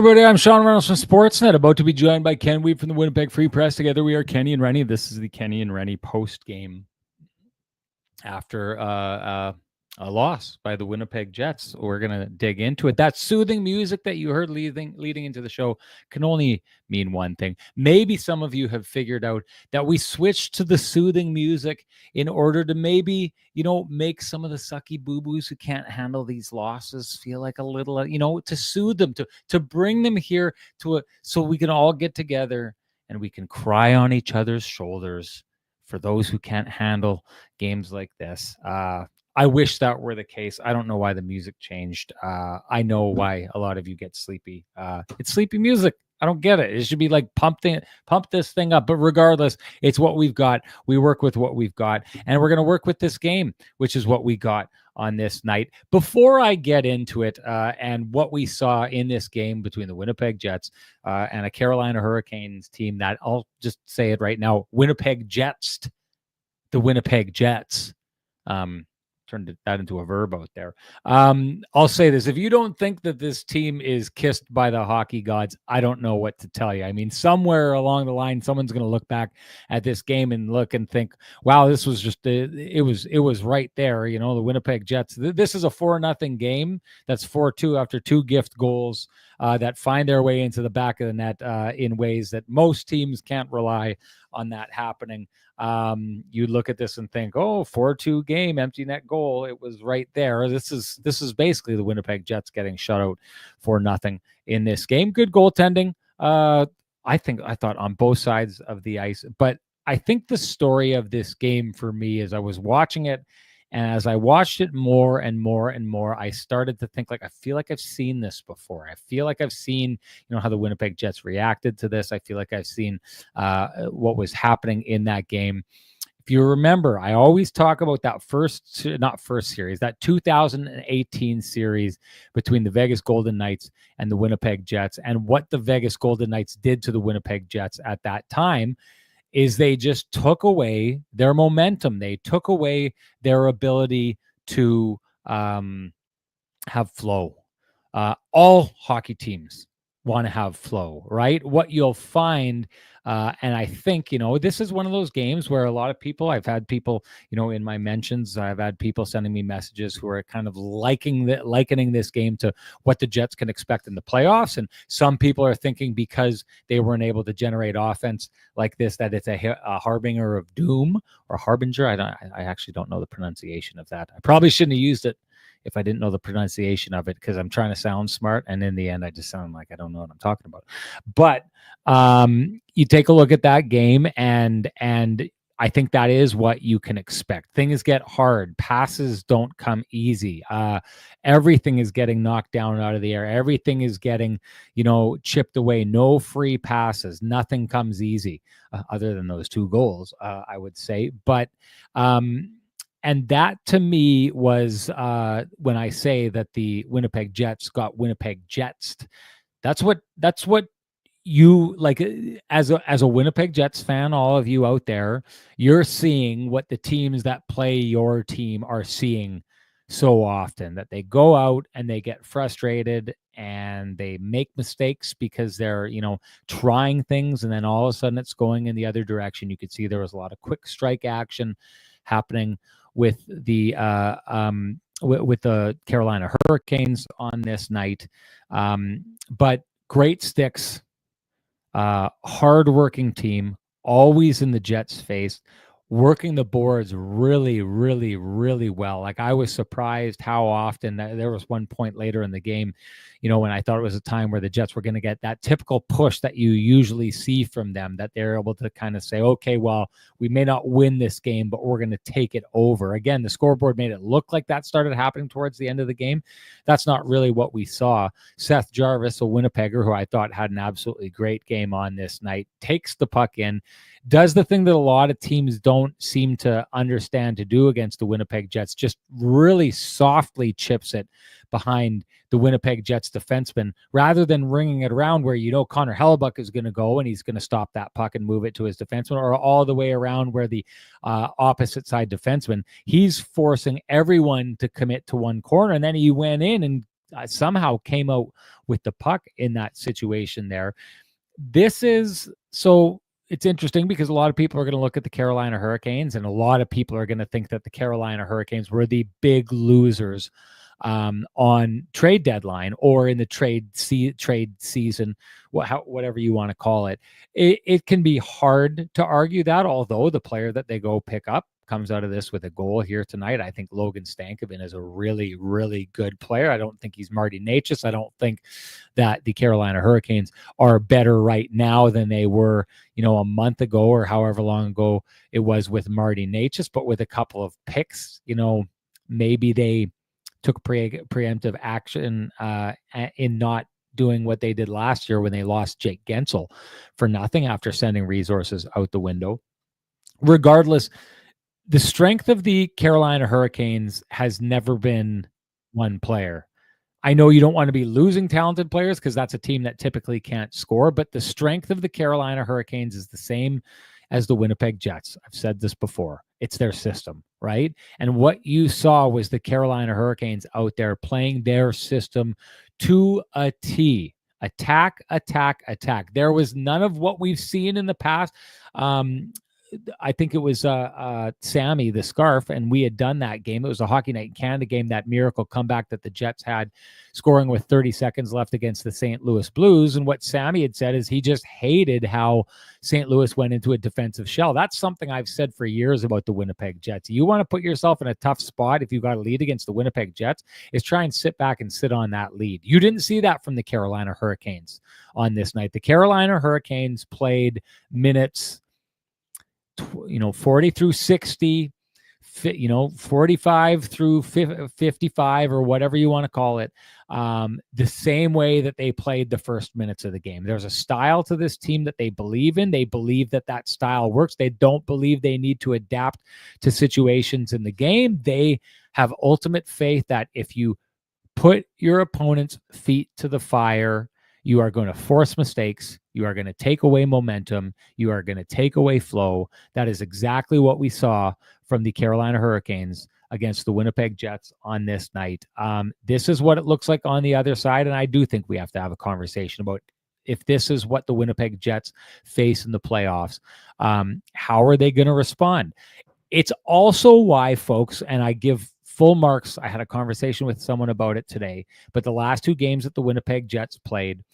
everybody. I'm Sean Reynolds from Sportsnet, about to be joined by Ken Weeb from the Winnipeg Free Press. Together we are Kenny and Renny. This is the Kenny and Renny post-game after a loss by the Winnipeg Jets. We're going to dig into it. That soothing music that you heard leading into the show can only mean one thing. Maybe some of you have figured out that we switched to the soothing music in order to maybe, make some of the sucky boo-boos who can't handle these losses feel like a little, to soothe them, to bring them here so we can all get together and we can cry on each other's shoulders for those who can't handle games like this. I wish that were the case. I don't know why the music changed. I know why a lot of you get sleepy. It's sleepy music. I don't get it. It should be like pump this thing up. But regardless, it's what we've got. We work with what we've got. And we're going to work with this game, which is what we got on this night. Before I get into it and what we saw in this game between the Winnipeg Jets and a Carolina Hurricanes team that, I'll just say it right now, Winnipeg Jets, the Winnipeg Jets. Turned that into a verb out there. I'll say this. If you don't think that this team is kissed by the hockey gods, I don't know what to tell you. I mean, somewhere along the line, someone's going to look back at this game and look and think, wow, this was just, it was right there. The Winnipeg Jets, this is a 4-0 game. That's 4-2 after 2 gift goals that find their way into the back of the net in ways that most teams can't rely on that happening. You look at this and think, 4-2 game, empty net goal. It was right there. This is basically the Winnipeg Jets getting shut out 4-0 in this game. Good goaltending. I thought on both sides of the ice, but I think the story of this game for me is I was watching it, and as I watched it more and more and more, I started to think, I feel like I've seen this before. I feel like I've seen, how the Winnipeg Jets reacted to this. I feel like I've seen what was happening in that game. If you remember, I always talk about that that 2018 series between the Vegas Golden Knights and the Winnipeg Jets, and what the Vegas Golden Knights did to the Winnipeg Jets at that time is they just took away their momentum. They took away their ability to have flow. All hockey teams want to have flow, right? What you'll find, and I think, this is one of those games where a lot of people, I've had people, in my mentions, I've had people sending me messages who are kind of likening this game to what the Jets can expect in the playoffs. And some people are thinking because they weren't able to generate offense like this, that it's a harbinger of doom or harbinger. I actually don't know the pronunciation of that. I probably shouldn't have used it if I didn't know the pronunciation of it, because I'm trying to sound smart, and in the end, I just sound like I don't know what I'm talking about. But you take a look at that game, and I think that is what you can expect. Things get hard. Passes don't come easy. Everything is getting knocked down out of the air. Everything is getting, chipped away. No free passes. Nothing comes easy, other than those 2 goals, I would say. But and that to me was when I say that the Winnipeg Jets got Winnipeg Jetsed. That's what you like as a Winnipeg Jets fan. All of you out there, you're seeing what the teams that play your team are seeing so often, that they go out and they get frustrated and they make mistakes because they're trying things, and then all of a sudden it's going in the other direction. You could see there was a lot of quick strike action happening with the Carolina Hurricanes on this night. But great sticks, hardworking team, always in the Jets' face, working the boards really, really, really well. I was surprised how often there was one point later in the game, when I thought it was a time where the Jets were going to get that typical push that you usually see from them, that they're able to kind of say, okay, well, we may not win this game, but we're going to take it over. Again, the scoreboard made it look like that started happening towards the end of the game. That's not really what we saw. Seth Jarvis, a Winnipegger, who I thought had an absolutely great game on this night, takes the puck in, does the thing that a lot of teams don't seem to understand to do against the Winnipeg Jets, just really softly chips it behind the Winnipeg Jets defenseman, rather than ringing it around where Connor Hellebuck is going to go and he's going to stop that puck and move it to his defenseman, or all the way around where the opposite side defenseman, he's forcing everyone to commit to one corner, and then he went in and somehow came out with the puck in that situation there. This is so it's interesting because a lot of people are going to look at the Carolina Hurricanes, and a lot of people are going to think that the Carolina Hurricanes were the big losers on trade deadline or in the trade season, whatever you want to call it. It can be hard to argue that, although the player that they go pick up comes out of this with a goal here tonight. I think Logan Stankoven is a really, really good player. I don't think he's Marty Necas. I don't think that the Carolina Hurricanes are better right now than they were, a month ago or however long ago it was with Marty Necas. But with a couple of picks, maybe they took preemptive action in not doing what they did last year when they lost Jake Gensel for nothing after sending resources out the window. Regardless, the strength of the Carolina Hurricanes has never been one player. I know you don't want to be losing talented players because that's a team that typically can't score, but the strength of the Carolina Hurricanes is the same as the Winnipeg Jets. I've said this before. It's their system, right? And what you saw was the Carolina Hurricanes out there playing their system to a T. Attack, attack, attack. There was none of what we've seen in the past. I think it was Sammy the Scarf, and we had done that game. It was a Hockey Night in Canada game, that miracle comeback that the Jets had, scoring with 30 seconds left against the St. Louis Blues. And what Sammy had said is he just hated how St. Louis went into a defensive shell. That's something I've said for years about the Winnipeg Jets. You want to put yourself in a tough spot if you got a lead against the Winnipeg Jets, is try and sit back and sit on that lead. You didn't see that from the Carolina Hurricanes on this night. The Carolina Hurricanes played minutes 40 through 60, 45 through 55 or whatever you want to call it, the same way that they played the first minutes of the game. There's a style to this team that they believe in. They believe that that style works. They don't believe they need to adapt to situations in the game. They have ultimate faith that if you put your opponent's feet to the fire, you are going to force mistakes. You are going to take away momentum. You are going to take away flow. That is exactly what we saw from the Carolina Hurricanes against the Winnipeg Jets on this night. This is what it looks like on the other side, and I do think we have to have a conversation about if this is what the Winnipeg Jets face in the playoffs. How are they going to respond? It's also why, folks, and I give full marks. I had a conversation with someone about it today, but the last two games that the Winnipeg Jets played,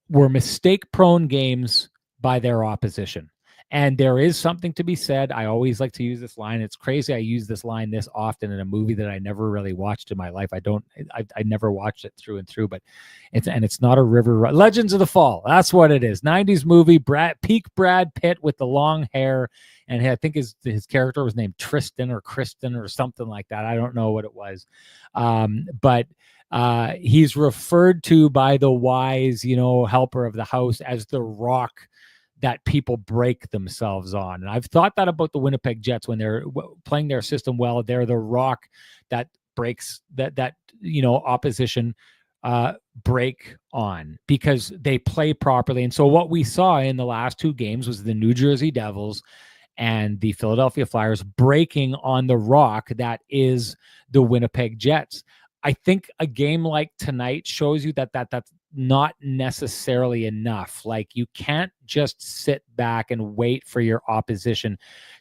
were mistake-prone games by their opposition. And there is something to be said. I always like to use this line. It's crazy I use this line this often in a movie that I never really watched in my life. I never watched it through and through, but it's not a river. Legends of the Fall. That's what it is. 90s movie, peak Brad Pitt with the long hair. And I think his character was named Tristan or Kristen or something like that. I don't know what it was. But he's referred to by the wise, helper of the house as the rock that people break themselves on. And I've thought that about the Winnipeg Jets when they're playing their system well. They're the rock that breaks that opposition break on because they play properly. And so what we saw in the last two games was the New Jersey Devils and the Philadelphia Flyers breaking on the rock that is the Winnipeg Jets. I think a game like tonight shows you that that's not necessarily enough. Like, you can't just sit back and wait for your opposition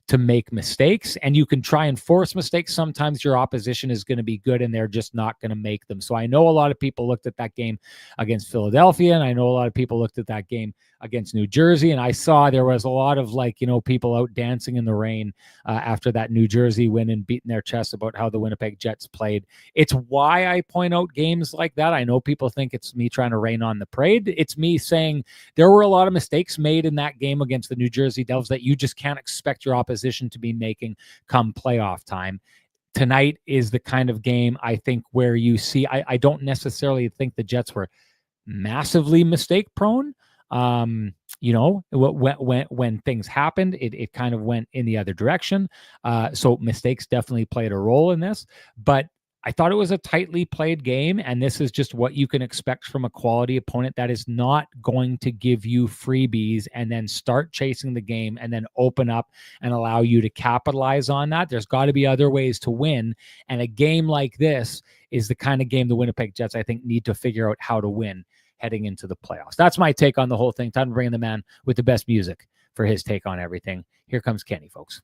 to make mistakes, and you can try and force mistakes. Sometimes your opposition is going to be good and they're just not going to make them. So I know a lot of people looked at that game against Philadelphia, and I know a lot of people looked at that game against New Jersey, and I saw there was a lot of people out dancing in the rain after that New Jersey win and beating their chests about how the Winnipeg Jets played. It's why I point out games like that. I know people think it's me trying to rain on the parade. It's me saying there were a lot of mistakes made in that game against the New Jersey Devils that you just can't expect your opposition to be making come playoff time. Tonight is the kind of game, I think, where you see, I don't necessarily think the Jets were massively mistake prone. When things happened, it kind of went in the other direction. So mistakes definitely played a role in this, but I thought it was a tightly played game, and this is just what you can expect from a quality opponent that is not going to give you freebies and then start chasing the game and then open up and allow you to capitalize on that. There's got to be other ways to win, and a game like this is the kind of game the Winnipeg Jets, I think, need to figure out how to win heading into the playoffs. That's my take on the whole thing. Time to bring in the man with the best music for his take on everything. Here comes Kenny, folks.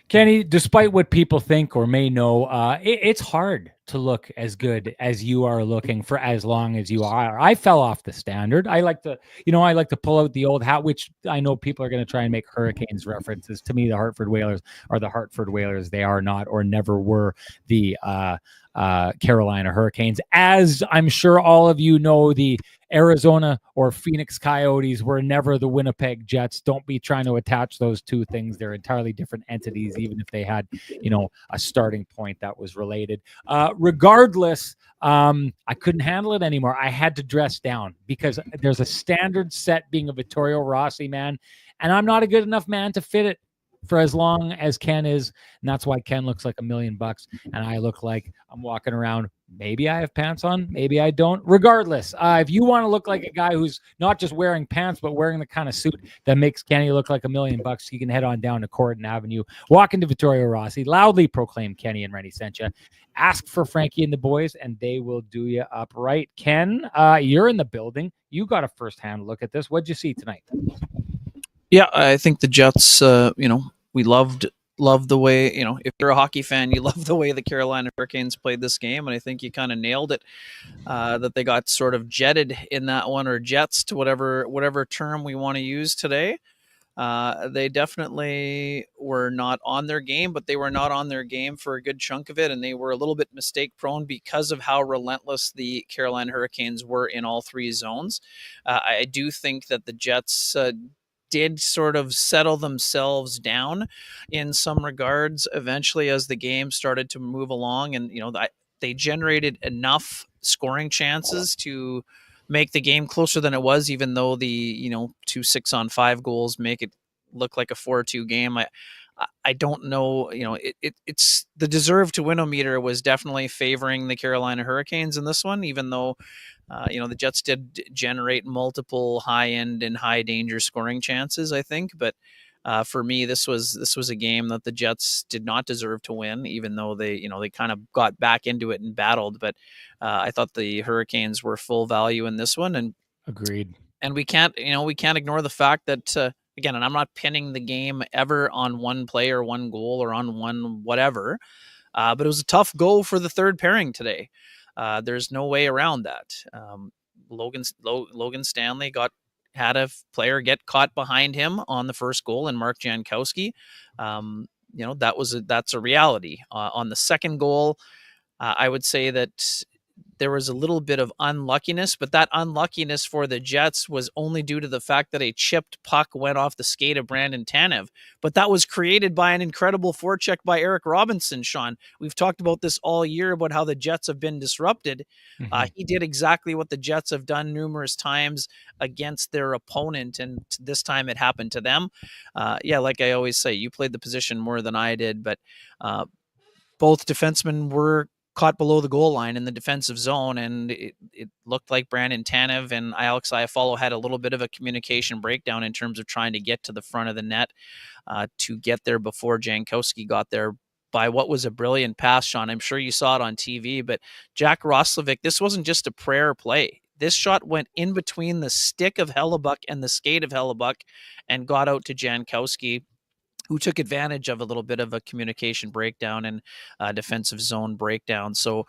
Kenny, despite what people think or may know, it's hard to look as good as you are looking for as long as you are. I fell off the standard. I like to pull out the old hat, which I know people are going to try and make Hurricanes references. To me, the Hartford Whalers are the Hartford Whalers. They are not or never were the Carolina Hurricanes. As I'm sure all of you know, the Arizona or Phoenix Coyotes were never the Winnipeg Jets. Don't be trying to attach those two things. They're entirely different entities, even if they had, a starting point that was related. Regardless, I couldn't handle it anymore. I had to dress down because there's a standard set being a Vittorio Rossi man, and I'm not a good enough man to fit it for as long as Ken is. And that's why Ken looks like $1 million and I look like I'm walking around. Maybe I have pants on, maybe I don't. Regardless, if you want to look like a guy who's not just wearing pants, but wearing the kind of suit that makes Kenny look like $1 million, you can head on down to Corridon Avenue, walk into Vittorio Rossi, loudly proclaim Kenny and Renny sent you. Ask for Frankie and the boys, and they will do you up right. Ken, you're in the building. You got a firsthand look at this. What'd you see tonight? Yeah, I think the Jets, we loved the way, if you're a hockey fan, you love the way the Carolina Hurricanes played this game. And I think you kind of nailed it, that they got sort of jetted in that one, or jets, to whatever term we want to use today. They definitely were not on their game, but they were not on their game for a good chunk of it. And they were a little bit mistake prone because of how relentless the Carolina Hurricanes were in all three zones. I do think that the Jets did sort of settle themselves down in some regards eventually as the game started to move along, and they generated enough scoring chances to make the game closer than it was, even though the 2 6-on-5 goals make it look like a 4-2 game. I don't know, it's the deserve to win-o-meter was definitely favoring the Carolina Hurricanes in this one, even though the Jets did generate multiple high-end and high-danger scoring chances, I think. But for me, this was a game that the Jets did not deserve to win, even though they kind of got back into it and battled. But I thought the Hurricanes were full value in this one. And agreed. And we can't ignore the fact that again, and I'm not pinning the game ever on one play or one goal or on one whatever, but it was a tough go for the third pairing today. There's no way around that. Logan Stanley had a player get caught behind him on the first goal, and Mark Jankowski. That's a reality. On the second goal, I would say that there was a little bit of unluckiness, but that unluckiness for the Jets was only due to the fact that a chipped puck went off the skate of Brandon Tanev. But that was created by an incredible forecheck by Eric Robinson, Sean. We've talked about this all year about how the Jets have been disrupted. Mm-hmm. He did exactly what the Jets have done numerous times against their opponent, and this time it happened to them. Like I always say, you played the position more than I did, but both defensemen were caught below the goal line in the defensive zone, and it looked like Brandon Tanev and Alex Iafallo had a little bit of a communication breakdown in terms of trying to get to the front of the net to get there before Jankowski got there by what was a brilliant pass, Sean. I'm sure you saw it on TV, but Jack Roslovic, this wasn't just a prayer play. This shot went in between the stick of Hellebuck and the skate of Hellebuck and got out to Jankowski. who took advantage of a little bit of a communication breakdown and defensive zone breakdown. So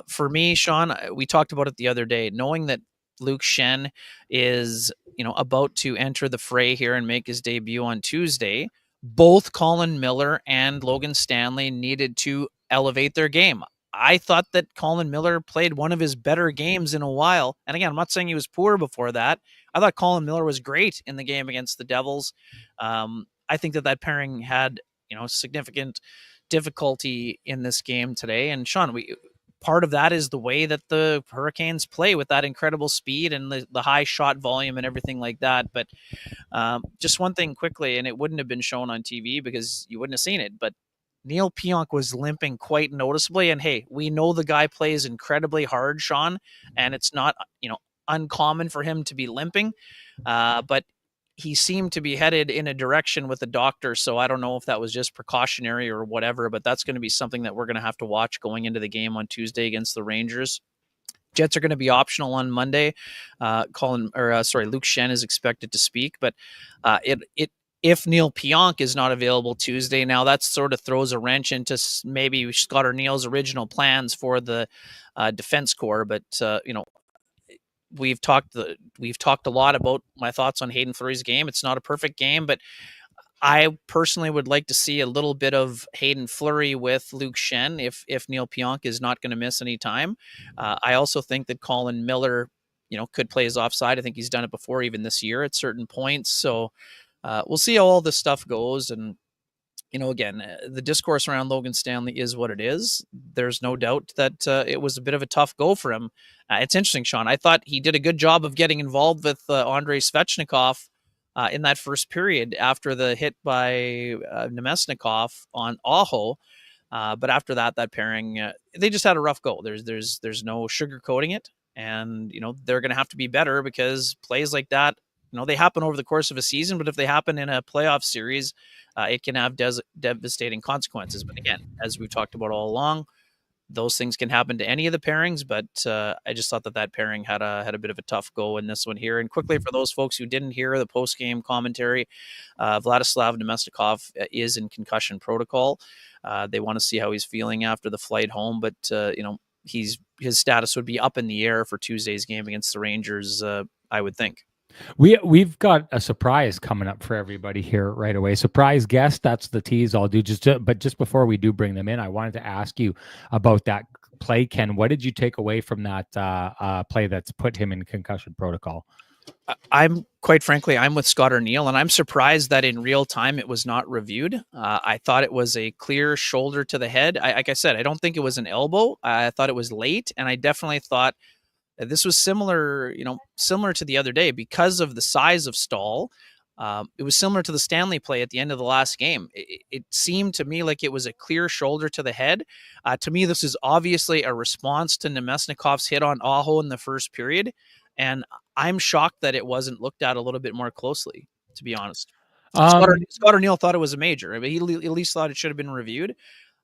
for me, Sean, we talked about it the other day, knowing that Luke Shen is, about to enter the fray here and make his debut on Tuesday. Both Colin Miller and Logan Stanley needed to elevate their game. I thought that Colin Miller played one of his better games in a while. And again, I'm not saying he was poor before that. I thought Colin Miller was great in the game against the Devils. I think that pairing had, significant difficulty in this game today. And Sean, part of that is the way that the Hurricanes play with that incredible speed and the high shot volume and everything like that. But just one thing quickly, and it wouldn't have been shown on TV because you wouldn't have seen it, but Neil Pionk was limping quite noticeably. And hey, we know the guy plays incredibly hard, Sean, and it's not, uncommon for him to be limping. But he seemed to be headed in a direction with the doctor. So I don't know if that was just precautionary or whatever, but that's going to be something that we're going to have to watch going into the game on Tuesday against the Rangers. Jets are going to be optional on Monday. Luke Shen is expected to speak, but if Neil Pionk is not available Tuesday, now that sort of throws a wrench into maybe Scott O'Neill's original plans for the defense core. But we've talked a lot about my thoughts on Hayden Fleury's game. It's not a perfect game, but I personally would like to see a little bit of Hayden Fleury with Luke Shen if Neil Pionk is not going to miss any time. I also think that Colin Miller, could play his offside. I think he's done it before, even this year at certain points. So we'll see how all this stuff goes. And again, the discourse around Logan Stanley is what it is. There's no doubt that it was a bit of a tough go for him. It's interesting, Sean. I thought he did a good job of getting involved with Andrei Svechnikov in that first period after the hit by Nemesnikov on Aho. But after that pairing, they just had a rough go. There's no sugarcoating it. And, they're going to have to be better because plays like that, they happen over the course of a season, but if they happen in a playoff series, it can have devastating consequences. But again, as we've talked about all along, those things can happen to any of the pairings, but I just thought that pairing had a bit of a tough go in this one here. And quickly, for those folks who didn't hear the post-game commentary, Vladislav Nemesnikov is in concussion protocol. They want to see how he's feeling after the flight home, but his status would be up in the air for Tuesday's game against the Rangers, I would think. We've got a surprise coming up for everybody here right away. Surprise guest, that's the tease I'll do. But just before we do bring them in, I wanted to ask you about that play, Ken. What did you take away from that play that's put him in concussion protocol? I'm quite frankly, I'm with Scott O'Neill, and I'm surprised that in real time it was not reviewed. I thought it was a clear shoulder to the head. Like I said, I don't think it was an elbow. I thought it was late, and I definitely thought this was similar to the other day because of the size of Stahl. It was similar to the Stanley play at the end of the last game. It seemed to me like it was a clear shoulder to the head. To me, this is obviously a response to Nemesnikov's hit on Aho in the first period. And I'm shocked that it wasn't looked at a little bit more closely, to be honest. Scott O'Neill thought it was a major. I mean, he at least thought it should have been reviewed.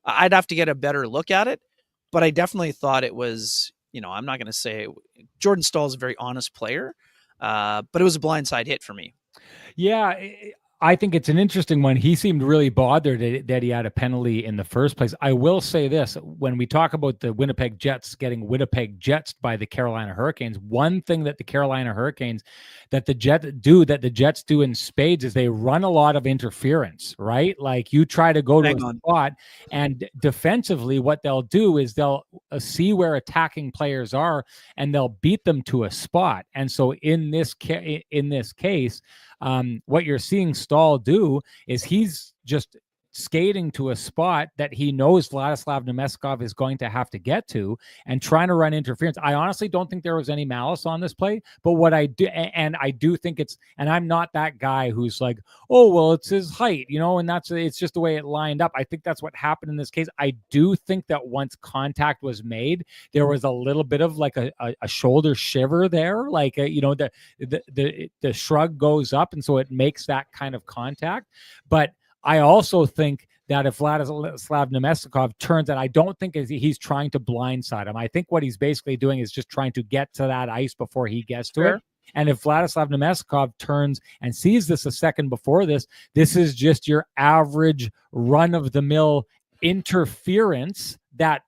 I'd have to get a better look at it, but I definitely thought it was, I'm not going to say Jordan Stahl is a very honest player, but it was a blindside hit for me. Yeah, I think it's an interesting one. He seemed really bothered that he had a penalty in the first place. I will say this, when we talk about the Winnipeg Jets getting Winnipeg Jets by the Carolina Hurricanes, one thing that the Carolina Hurricanes, that the Jets do in spades is they run a lot of interference, right? Like you try to go to a spot, and defensively what they'll do is they'll see where attacking players are and they'll beat them to a spot. And so in this case, what you're seeing Stahl do is he's just skating to a spot that he knows Vladislav Nemesnikov is going to have to get to and trying to run interference. I honestly don't think there was any malice on this play, but what I do, and I do think and I'm not that guy who's like, oh, well, it's his height, and it's just the way it lined up. I think that's what happened in this case. I do think that once contact was made, there was a little bit of like a shoulder shiver there, like, the shrug goes up, and so it makes that kind of contact. But I also think that if Vladislav Nemesnikov turns it, I don't think he's trying to blindside him. I think what he's basically doing is just trying to get to that ice before he gets to it. And if Vladislav Nemestikov turns and sees this a second before this, this is just your average run-of-the-mill interference that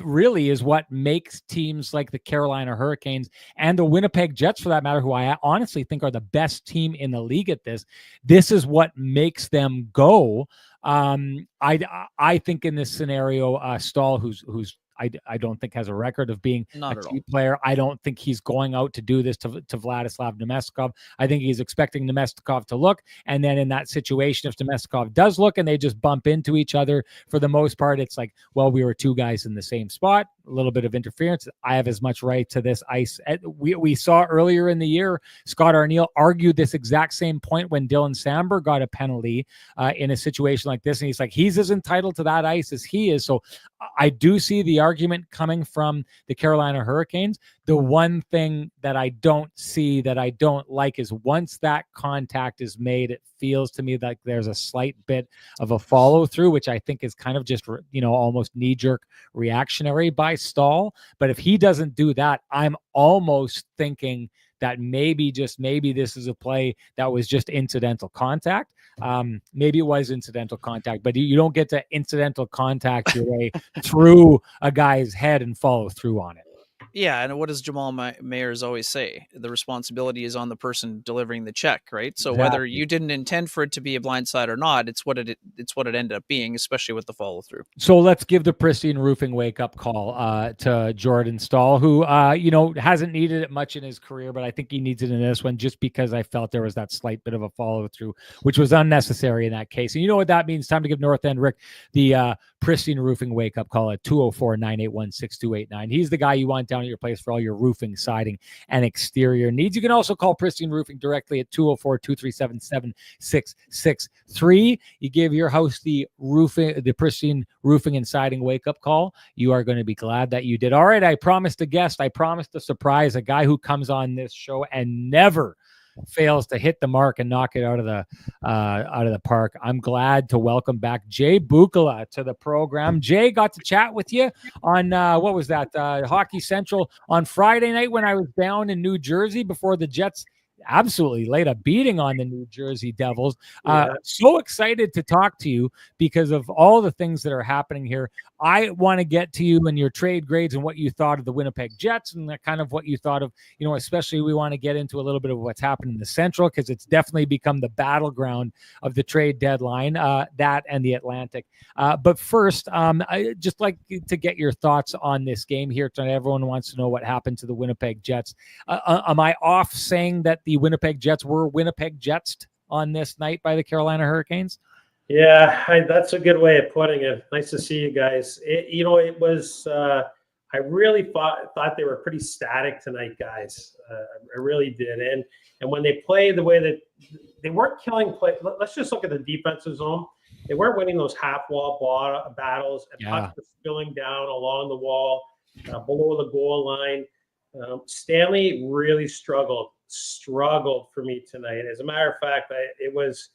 really is what makes teams like the Carolina Hurricanes and the Winnipeg Jets, for that matter, who I honestly think are the best team in the league at this. This is what makes them go. I think in this scenario, Stahl, who's I don't think has a record of being Not a at key all. player. I don't think he's going out to do this to Vladislav Nemestikov. I think he's expecting Nemestikov to look. And then in that situation, if Nemestikov does look and they just bump into each other, for the most part, it's like, well, we were two guys in the same spot, a little bit of interference. I have as much right to this ice. We saw earlier in the year, Scott Arniel argued this exact same point when Dylan Samberg got a penalty in a situation like this. And he's like, he's as entitled to that ice as he is. So I do see the argument coming from the Carolina Hurricanes. The one thing that I don't see, that I don't like, is once that contact is made, it feels to me like there's a slight bit of a follow through, which I think is kind of just, almost knee jerk reactionary by Stahl. But if he doesn't do that, I'm almost thinking that maybe, just maybe, this is a play that was just incidental contact. Maybe it was incidental contact, but you don't get to incidental contact your way through a guy's head and follow through on it. Yeah, and what does Jamal Mayers always say? The responsibility is on the person delivering the check, right? So whether you didn't intend for it to be a blindside or not, it's what it ended up being, especially with the follow through. So let's give the Pristine Roofing wake up call to Jordan Stahl, who hasn't needed it much in his career, but I think he needs it in this one, just because I felt there was that slight bit of a follow through, which was unnecessary in that case. And you know what that means? Time to give North End Rick the Pristine Roofing wake up call at 204-981-6289. He's the guy you want down at your place for all your roofing, siding, and exterior needs. You can also call Pristine Roofing directly at 204-237-7663. You give your house the Pristine Roofing and Siding wake up call. You are going to be glad that you did. All right, I promised a guest. I promised a surprise. A guy who comes on this show and never fails to hit the mark and knock it out of the park. I'm glad to welcome back Jay Bukala to the program. Jay, got to chat with you on what was that, Hockey Central on Friday night when I was down in New Jersey before the Jets absolutely laid a beating on the New Jersey Devils. So excited to talk to you because of all the things that are happening here. I want to get to you and your trade grades and what you thought of the Winnipeg Jets and kind of what you thought of, especially we want to get into a little bit of what's happened in the Central, because it's definitely become the battleground of the trade deadline, that and the Atlantic. But first, I just like to get your thoughts on this game here tonight. Everyone wants to know what happened to the Winnipeg Jets. Am I off saying that the Winnipeg Jets were Winnipeg Jetsed on this night by the Carolina Hurricanes? Yeah, that's a good way of putting it. Nice to see you guys. It was. I really thought they were pretty static tonight, guys. I really did. And when they played the way that they weren't killing play. Let's just look at the defensive zone. They weren't winning those half-wall battles, and pucks were spilling down along the wall, below the goal line. Stanley really struggled for me tonight. As a matter of fact, it was.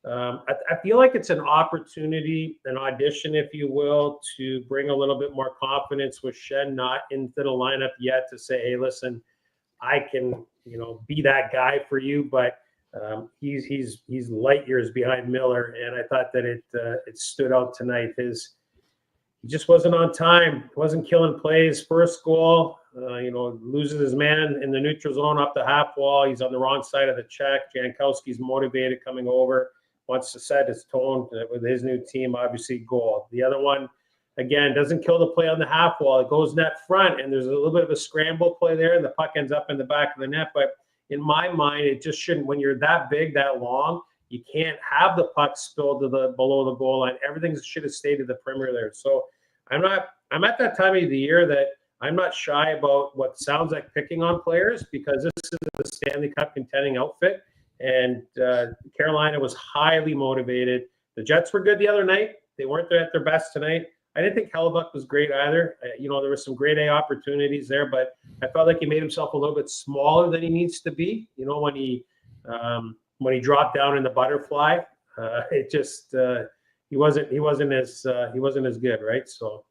I feel like it's an opportunity, an audition, if you will, to bring a little bit more confidence with Shen not into the lineup yet, to say, hey, listen, I can, be that guy for you. But he's light years behind Miller, and I thought that it stood out tonight. He just wasn't on time, wasn't killing plays. First goal, loses his man in the neutral zone up the half wall. He's on the wrong side of the check. Jankowski's motivated coming over, wants to set his tone with his new team, obviously goal. The other one, again, doesn't kill the play on the half wall. It goes net front, and there's a little bit of a scramble play there, and the puck ends up in the back of the net. But in my mind, it just shouldn't. When you're that big, that long, you can't have the puck spilled to below the goal line. Everything should have stayed to the perimeter there. So I'm at that time of the year that I'm not shy about what sounds like picking on players, because this is the Stanley Cup contending outfit. And Carolina was highly motivated. The Jets were good the other night. They weren't at their best tonight. I didn't think Hellebuck was great either. There were some grade A opportunities there, but I felt like he made himself a little bit smaller than he needs to be. When he dropped down in the butterfly, it just he wasn't as good, right? So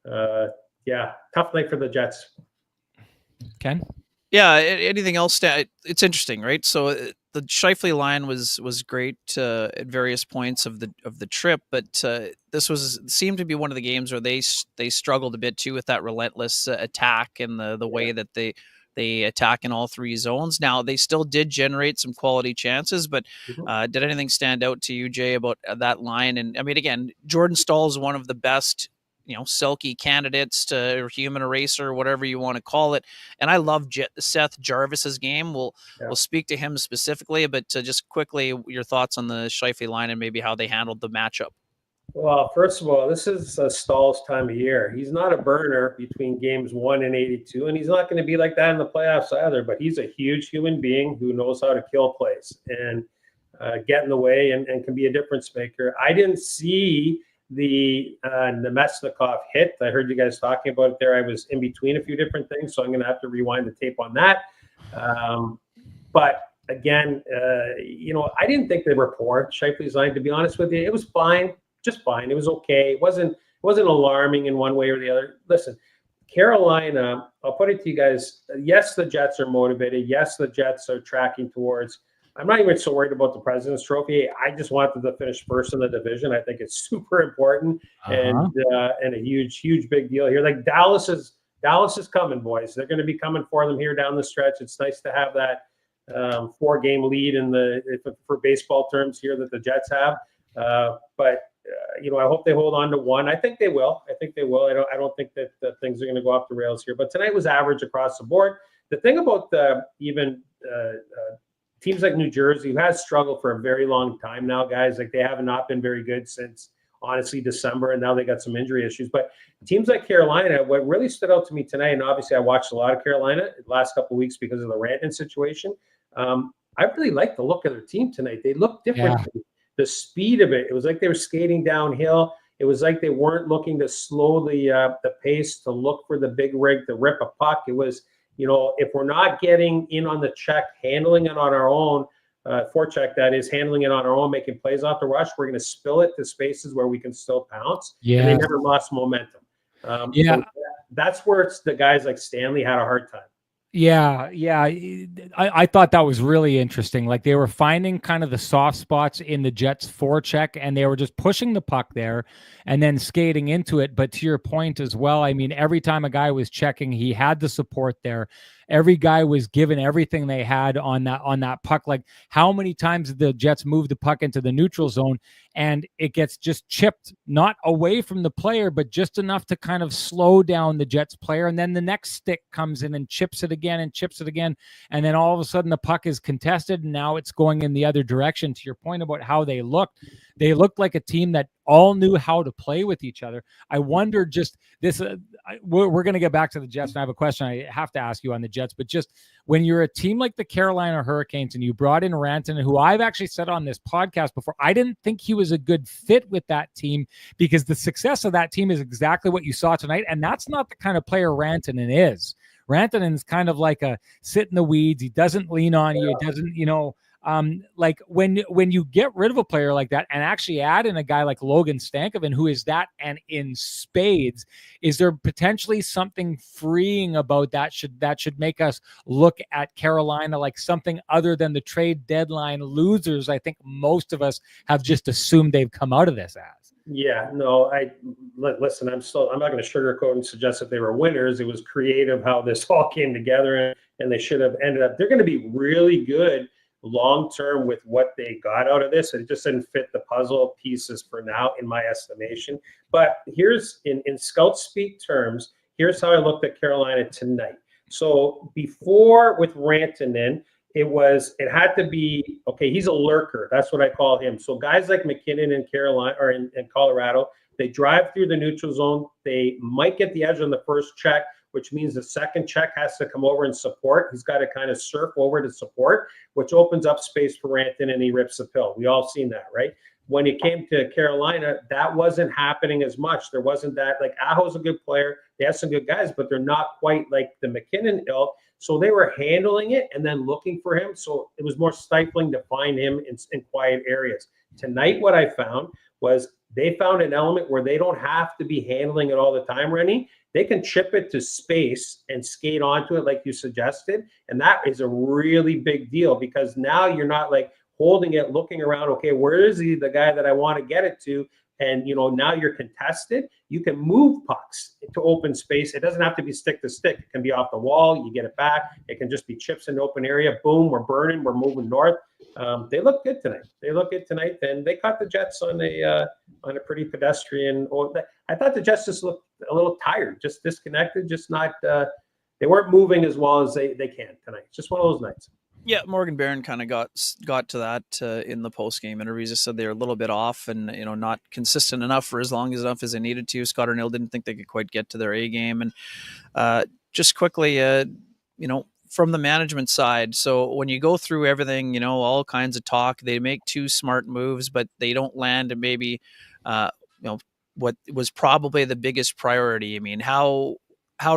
tough night for the Jets. Ken? Yeah. Anything else? It's interesting, right? So the Scheifele line was great at various points of the trip, but this seemed to be one of the games where they struggled a bit too with that relentless attack and the way that they attack in all three zones. Now they still did generate some quality chances, but did anything stand out to you, Jay, about that line? And I mean, again, Jordan Staal is one of the best, silky candidates to human eraser, whatever you want to call it. And I love Seth Jarvis's game. We'll speak to him specifically, but just quickly, your thoughts on the Scheifele line and maybe how they handled the matchup. Well, first of all, this is Stahl's time of year. He's not a burner between games 1 and 82, and he's not going to be like that in the playoffs either. But he's a huge human being who knows how to kill plays and get in the way and can be a difference maker. I didn't see the Nemesnikov hit. I heard you guys talking about it there. I was in between a few different things, so I'm going to have to rewind the tape on that. But again, I didn't think they were poor. Scheifele's line, to be honest with you, it was fine. Just fine. It was okay. It wasn't alarming in one way or the other. Listen, Carolina, I'll put it to you guys. Yes, the Jets are motivated. Yes, the Jets are tracking towards. I'm not even so worried about the President's Trophy. I just want them to finish first in the division. I think it's super important and a huge big deal here. Like Dallas is coming, boys. They're going to be coming for them here down the stretch. It's nice to have that 4-game lead for baseball terms here that the Jets have. But I hope they hold on to one. I think they will. I don't think that things are going to go off the rails here. But tonight was average across the board. The thing about teams like New Jersey, who has struggled for a very long time now, guys, like they have not been very good since, honestly, December, and now they got some injury issues. But teams like Carolina, what really stood out to me tonight, and obviously I watched a lot of Carolina the last couple of weeks because of the Rantanen situation. I really like the look of their team tonight. They look different. Yeah. The speed of it was like they were skating downhill. It was like they weren't looking to slow the pace to look for the big rig to rip a puck. It was, if we're not getting in on the check, handling it on our own, forecheck that is, handling it on our own, making plays off the rush, we're going to spill it to spaces where we can still pounce. Yeah. And they never lost momentum. So that's where it's the guys like Stanley had a hard time. Yeah. I thought that was really interesting. Like they were finding kind of the soft spots in the Jets' forecheck, and they were just pushing the puck there and then skating into it. But to your point as well, I mean, every time a guy was checking, he had the support there. Every guy was given everything they had on that puck. Like how many times did the Jets move the puck into the neutral zone and it gets just chipped, not away from the player, but just enough to kind of slow down the Jets player. And then the next stick comes in and chips it again and chips it again. And then all of a sudden the puck is contested and now it's going in the other direction. To your point about how they looked like a team that all knew how to play with each other. I wonder just this, we're going to get back to the Jets, and I have a question I have to ask you on the Jets, but just when you're a team like the Carolina Hurricanes and you brought in Rantanen, who I've actually said on this podcast before, I didn't think he was a good fit with that team because the success of that team is exactly what you saw tonight, and that's not the kind of player Rantanen is. Rantanen's kind of like a sit in the weeds. He doesn't lean on you. He doesn't, like when you get rid of a player like that and actually add in a guy like Logan Stankoven, who is that and in spades, is there potentially something freeing about that should make us look at Carolina like something other than the trade deadline losers? I think most of us have just assumed they've come out of this as. Yeah, no, listen, I'm not going to sugarcoat and suggest that they were winners. It was creative how this all came together, and they should have ended up, they're going to be really good long-term with what they got out of this. It just didn't fit the puzzle pieces for now, in my estimation. But here's, in scout speak terms, here's how I looked at Carolina tonight. So before with Rantanen, it had to be, okay, he's a lurker. That's what I call him. So guys like McKinnon in Carolina or in Colorado, they drive through the neutral zone. They might get the edge on the first check, which means the second check has to come over and support. He's got to kind of surf over to support, which opens up space for Rantanen, and he rips the pill. We all seen that, right? When it came to Carolina, that wasn't happening as much. There wasn't that, like, Aho's a good player. They have some good guys, but they're not quite like the McKinnon ilk. So they were handling it and then looking for him. So it was more stifling to find him in quiet areas. Tonight, what I found was they found an element where they don't have to be handling it all the time, Renny. they can chip it to space and skate onto it like you suggested. And that is a really big deal, because now you're not like holding it, looking around, okay, where is he, the guy that I want to get it to? And, now you're contested. You can move pucks to open space. It doesn't have to be stick to stick. It can be off the wall. You get it back. It can just be chips in the open area. Boom, we're burning. We're moving north. They look good tonight. And they caught the Jets on a pretty pedestrian. I thought the Jets just looked a little tired, just disconnected, just not. They weren't moving as well as they can tonight. It's just one of those nights. Yeah, Morgan Barron kind of got to that in the post game interviews. Just said they're a little bit off and not consistent enough for as long enough as they needed to. Scott Arnill didn't think they could quite get to their A game. And just quickly, from the management side, so when you go through everything, all kinds of talk, they make 2 smart moves, but they don't land. And maybe what was probably the biggest priority. I mean, how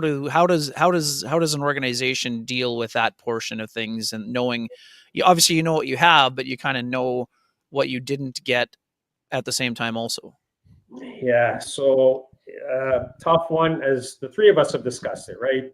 does an organization deal with that portion of things, and knowing obviously know what you have, but you kind of know what you didn't get at the same time also? Yeah, so tough one, as the three of us have discussed it, right?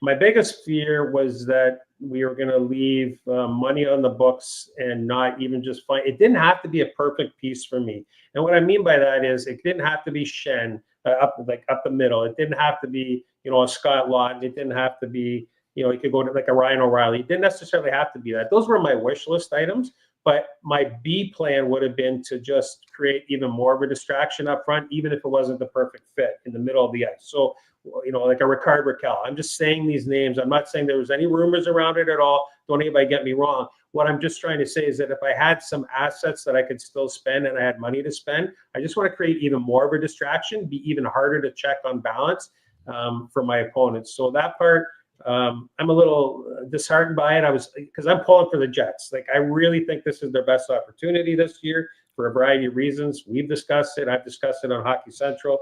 My biggest fear was that we were going to leave money on the books and not even just find. It didn't have to be a perfect piece for me, and what I mean by that is it didn't have to be Shen up the middle. It didn't have to be a Scott Lawton. It didn't have to be it could go to like a Ryan O'Reilly. It didn't necessarily have to be that. Those were my wish list items. But my B plan would have been to just create even more of a distraction up front, even if it wasn't the perfect fit in the middle of the ice. So, like a Ricard Raquel. I'm just saying these names. I'm not saying there was any rumors around it at all. Don't anybody get me wrong. What I'm just trying to say is that if I had some assets that I could still spend and I had money to spend, I just want to create even more of a distraction, be even harder to check on balance for my opponents. So that part, I'm a little disheartened by it. Because I'm pulling for the Jets. Like, I really think this is their best opportunity this year for a variety of reasons. We've discussed it. I've discussed it on Hockey Central.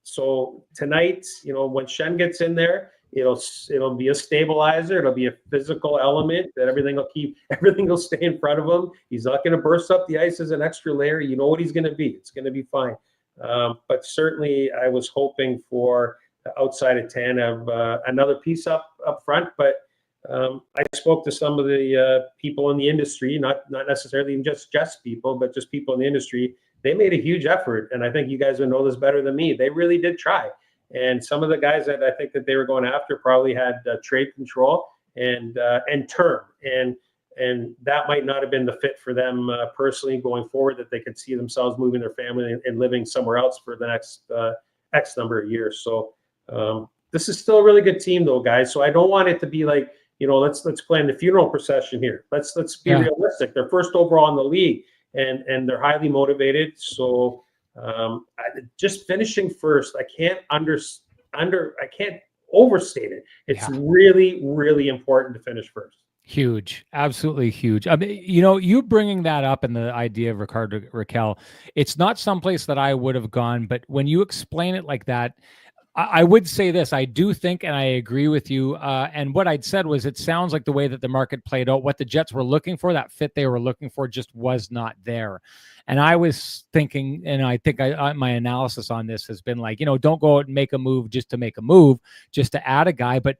So tonight, when Shen gets in there, it'll be a stabilizer. It'll be a physical element that everything will stay in front of him. He's not going to burst up the ice as an extra layer. You know what he's going to be. It's going to be fine. But certainly, I was hoping for outside of 10 of another piece up front. But I spoke to some of the people in the industry, not necessarily even just people, but just people in the industry. They made a huge effort, and I think you guys would know this better than me. They really did try. And some of the guys that I think that they were going after probably had trade control and term. And that might not have been the fit for them personally going forward, that they could see themselves moving their family and living somewhere else for the next X number of years. So this is still a really good team, though, guys. So I don't want it to be like, let's plan the funeral procession here. Let's be realistic. They're first overall in the league, and they're highly motivated. So just finishing first, I can't overstate it. It's really, really important to finish first. Huge, absolutely huge. I mean, you bringing that up and the idea of Ricard Raquel, it's not someplace that I would have gone, but when you explain it like that, I would say this. I do think, and I agree with you. And what I'd said was, it sounds like the way that the market played out, what the Jets were looking for, that fit they were looking for, just was not there. And I was thinking, and I think my analysis on this has been like, don't go out and make a move just to make a move, just to add a guy. But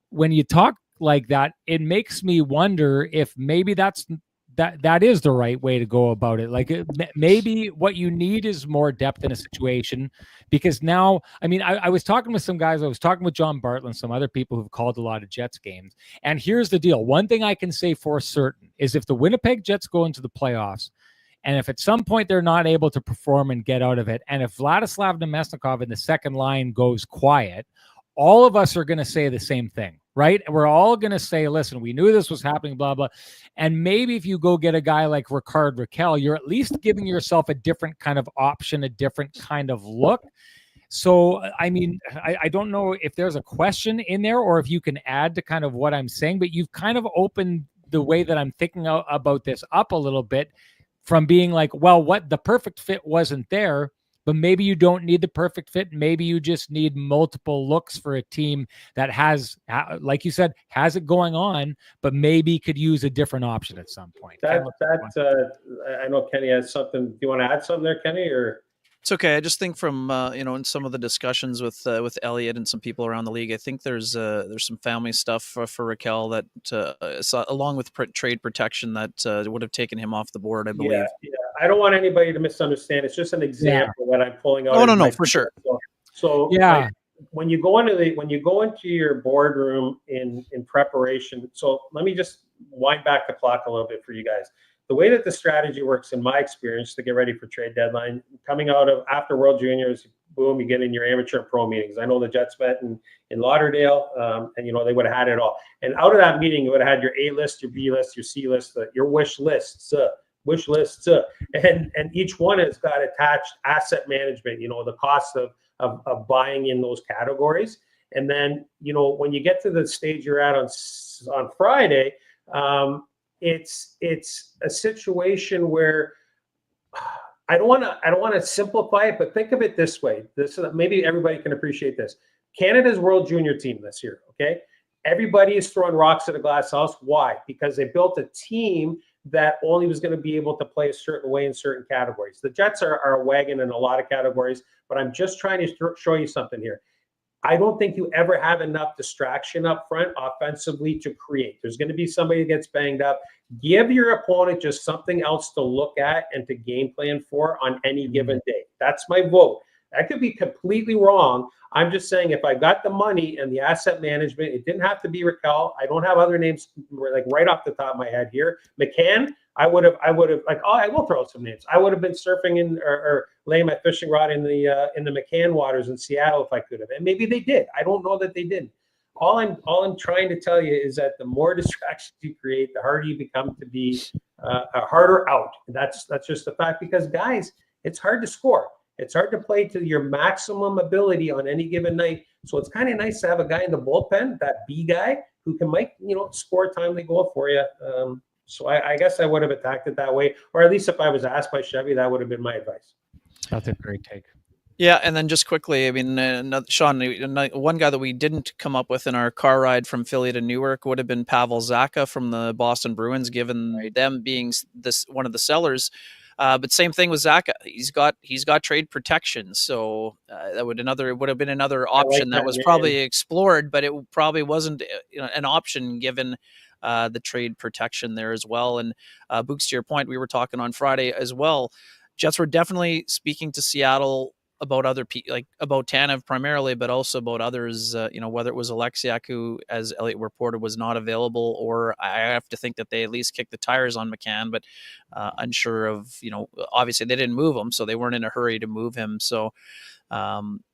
when you talk like that, it makes me wonder if maybe that is the right way to go about it. Like, maybe what you need is more depth in a situation, because now, I mean, I was talking with some guys. I was talking with John Bartlett and some other people who've called a lot of Jets games. And here's the deal. One thing I can say for certain is, if the Winnipeg Jets go into the playoffs, and if at some point they're not able to perform and get out of it, and if Vladislav Nemesnikov in the second line goes quiet, all of us are going to say the same thing, right? We're all going to say, listen, we knew this was happening, blah, blah. And maybe if you go get a guy like Ricard Raquel, you're at least giving yourself a different kind of option, a different kind of look. So, I mean, I don't know if there's a question in there or if you can add to kind of what I'm saying, but you've kind of opened the way that I'm thinking about this up a little bit, from being like, well, what the perfect fit wasn't there. But maybe you don't need the perfect fit. Maybe you just need multiple looks for a team that has, like you said, has it going on, but maybe could use a different option at some point. I know Kenny has something. Do you want to add something there, Kenny? Or It's okay. I just think from in some of the discussions with Elliot and some people around the league, I think there's some family stuff for Raquel that along with trade protection that would have taken him off the board, I believe. Yeah. I don't want anybody to misunderstand. It's just an example that I'm pulling out. Oh no, for sure. So yeah. Like, when you go into your boardroom in preparation. So let me just wind back the clock a little bit for you guys. The way that the strategy works, in my experience, to get ready for trade deadline, coming out of after World Juniors, boom, you get in your amateur and pro meetings. I know the Jets met in Lauderdale, and they would have had it all. And out of that meeting, you would have had your A list, your B list, your C list, your wish lists, and each one has got attached asset management. The cost of buying in those categories. And then, when you get to the stage you're at on Friday, it's a situation where I don't want to simplify it, but think of it this way. Maybe everybody can appreciate this. Canada's World Junior team this year, okay? Everybody is throwing rocks at a glass house. Why? Because they built a team that only was going to be able to play a certain way in certain categories. The Jets are a wagon in a lot of categories, but I'm just trying to show you something here. I don't think you ever have enough distraction up front offensively to create. There's going to be somebody that gets banged up. Give your opponent just something else to look at and to game plan for on any given day. That's my vote. That could be completely wrong. I'm just saying, if I got the money and the asset management, it didn't have to be Raquel. I don't have other names like right off the top of my head here. McCann, I would have like, I will throw some names. I would have been surfing in or laying my fishing rod in the McCann waters in Seattle if I could have. And maybe they did. I don't know that they didn't. All I'm trying to tell you is that the more distractions you create, the harder you become to be a harder out. That's just a fact, because guys, it's hard to score. It's hard to play to your maximum ability on any given night. So it's kind of nice to have a guy in the bullpen, that B guy, who can score a timely goal for you. So I guess I would have attacked it that way, or at least if I was asked by Chevy, that would have been my advice. That's a great take. Yeah, and then just quickly, I mean, Sean, one guy that we didn't come up with in our car ride from Philly to Newark would have been Pavel Zacha from the Boston Bruins, given them being one of the sellers. But same thing with Zacha. He's got trade protection, so that would have been another option that was probably explored, but it probably wasn't an option given the trade protection there as well. And Books, to your point, we were talking on Friday as well. Jets were definitely speaking to Seattle about other people, like about Tanev primarily, but also about others, whether it was Alexiak, who, as Elliot reported, was not available, or I have to think that they at least kicked the tires on McCann, but unsure of, obviously they didn't move him, so they weren't in a hurry to move him. So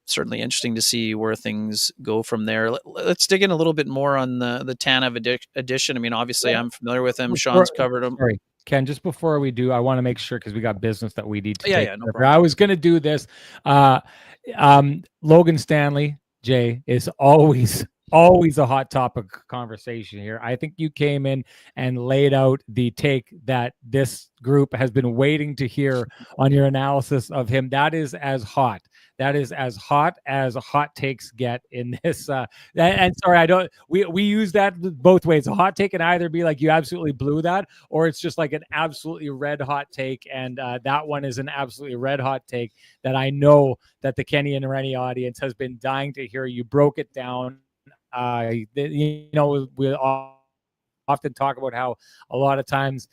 certainly interesting to see where things go from there. Let's dig in a little bit more on the Tanev addition. I mean, obviously I'm familiar with him. Sean's covered him. Sorry, Ken, just before we do, I want to make sure, because we got business that we need to take. No problem. I was going to do this. Logan Stanley, Jay, is always a hot topic conversation here. I think you came in and laid out the take that this group has been waiting to hear on your analysis of him. That is as hot. That is as hot as hot takes get in this. And sorry, we use that both ways. A hot take can either be like, you absolutely blew that, or it's just like an absolutely red hot take. And that one is an absolutely red hot take that I know that the Kenny and Renny audience has been dying to hear. You broke it down. We often talk about how a lot of times,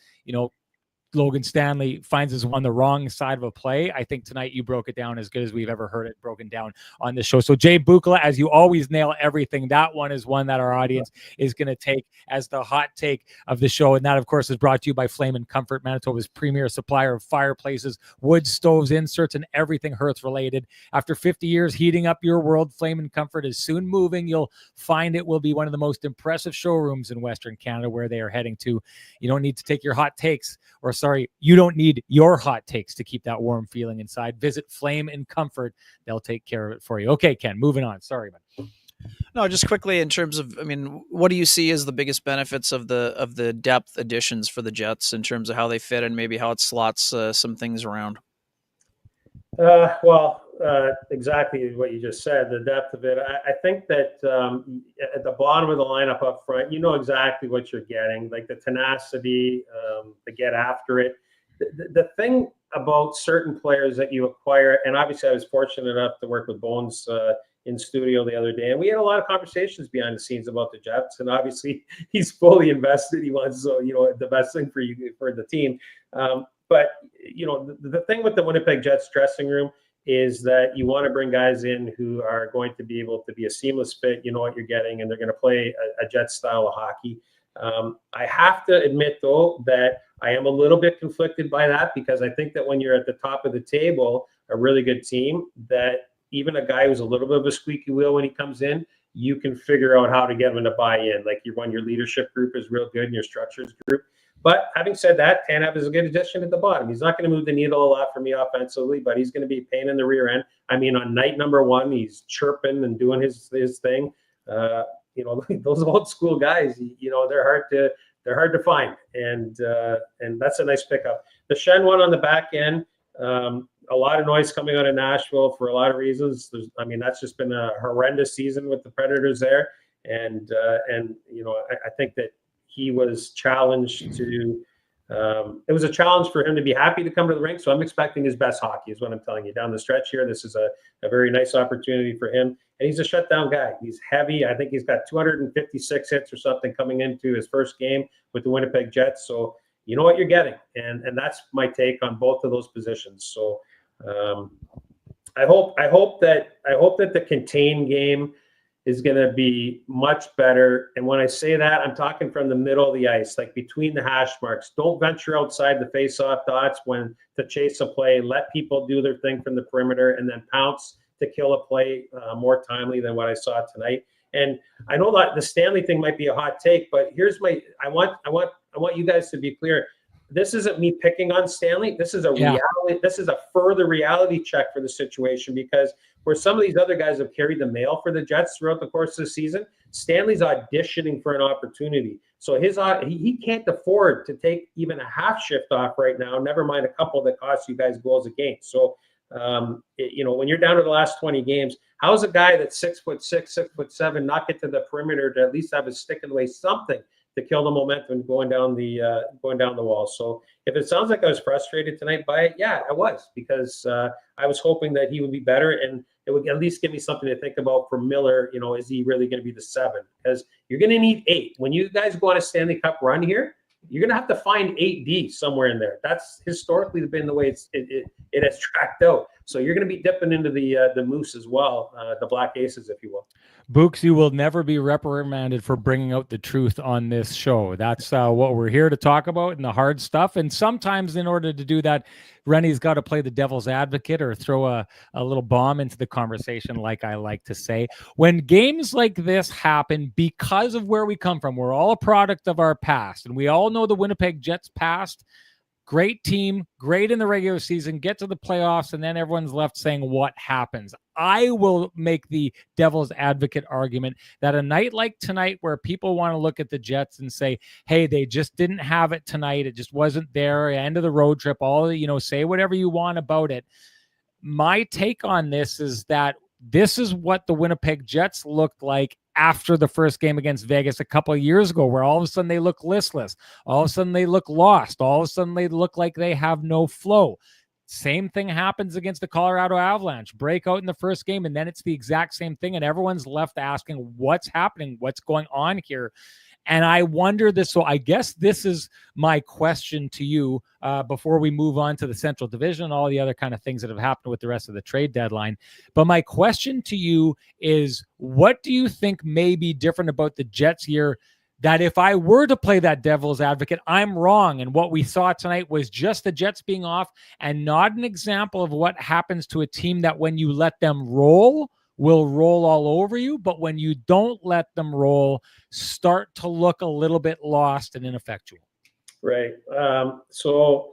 Logan Stanley finds us on the wrong side of a play. I think tonight you broke it down as good as we've ever heard it broken down on this show. So Jay Bukala, as you always nail everything, that one is one that our audience is going to take as the hot take of the show. And that, of course, is brought to you by Flame and Comfort, Manitoba's premier supplier of fireplaces, wood stoves, inserts, and everything hearth related. After 50 years heating up your world, Flame and Comfort is soon moving. You'll find it will be one of the most impressive showrooms in Western Canada where they are heading to. You don't need to take your hot takes, you don't need your hot takes to keep that warm feeling inside. Visit Flame and Comfort. They'll take care of it for you. Okay, Ken, moving on. Sorry, man. No, just quickly in terms of, what do you see as the biggest benefits of the depth additions for the Jets in terms of how they fit and maybe how it slots some things around? Exactly what you just said, the depth of it. I think that at the bottom of the lineup up front, you know exactly what you're getting, like the tenacity, the get after it. The thing about certain players that you acquire. And obviously, I was fortunate enough to work with Bones in studio the other day, and we had a lot of conversations behind the scenes about the Jets. And obviously, he's fully invested. He wants the best thing for you, for the team. But the thing with the Winnipeg Jets dressing room is that you want to bring guys in who are going to be able to be a seamless fit. You know what you're getting, and they're going to play a Jets style of hockey. I have to admit, though, that I am a little bit conflicted by that, because I think that when you're at the top of the table, a really good team, that even a guy who's a little bit of a squeaky wheel when he comes in, you can figure out how to get him to buy in. Like when your leadership group is real good and your structures group. But having said that, Tanev is a good addition at the bottom. He's not going to move the needle a lot for me offensively, but he's going to be a pain in the rear end. I mean, on night number one, he's chirping and doing his thing. Those old school guys, they're hard to find, and that's a nice pickup. The Shen one on the back end, a lot of noise coming out of Nashville for a lot of reasons. That's just been a horrendous season with the Predators there, and I think that he was challenged to. It was a challenge for him to be happy to come to the rink. So I'm expecting his best hockey, is what I'm telling you. Down the stretch here, this is a very nice opportunity for him. And he's a shutdown guy. He's heavy. I think he's got 256 hits or something coming into his first game with the Winnipeg Jets. So you know what you're getting. And that's my take on both of those positions. So I hope that the contain game is going to be much better. And when I say that, I'm talking from the middle of the ice, like between the hash marks. Don't venture outside the face-off dots to chase a play. Let people do their thing from the perimeter, and then pounce to kill a play more timely than what I saw tonight. And I know that the Stanley thing might be a hot take, but I want you guys to be clear. This isn't me picking on Stanley. This is a reality. This is a further reality check for the situation, because where some of these other guys have carried the mail for the Jets throughout the course of the season, Stanley's auditioning for an opportunity. So he can't afford to take even a half shift off right now, never mind a couple that cost you guys goals a game. So, when you're down to the last 20 games, how's a guy that's 6'6", 6'7" not get to the perimeter to at least have his stick in the way, something to kill the momentum going down the wall? So if it sounds like I was frustrated tonight by it, yeah, I was, because I was hoping that he would be better, and it would at least give me something to think about for Miller. Is he really going to be the 7? Because you're going to need 8 when you guys go on a Stanley Cup run here. You're going to have to find 8D somewhere in there. That's historically been the way it has tracked out. So you're going to be dipping into the Moose as well, the Black Aces, if you will. Books, you will never be reprimanded for bringing out the truth on this show. That's what we're here to talk about, and the hard stuff. And sometimes in order to do that, Rennie's got to play the devil's advocate or throw a little bomb into the conversation, like I like to say. When games like this happen, because of where we come from, we're all a product of our past. And we all know the Winnipeg Jets past. Great team, great in the regular season, get to the playoffs, and then everyone's left saying, what happens? I will make the devil's advocate argument that a night like tonight, where people want to look at the Jets and say, hey, they just didn't have it tonight, it just wasn't there, end of the road trip, say whatever you want about it. My take on this is that this is what the Winnipeg Jets looked like after the first game against Vegas a couple of years ago, where all of a sudden they look listless. All of a sudden they look lost. All of a sudden they look like they have no flow. Same thing happens against the Colorado Avalanche. Breakout in the first game, and then it's the exact same thing, and everyone's left asking, what's happening? What's going on here? And I wonder this. So I guess this is my question to you before we move on to the Central Division and all the other kind of things that have happened with the rest of the trade deadline. But my question to you is, what do you think may be different about the Jets year, that if I were to play that devil's advocate, I'm wrong, and what we saw tonight was just the Jets being off and not an example of what happens to a team that when you let them roll, will roll all over you, but when you don't let them roll, start to look a little bit lost and ineffectual? Right. So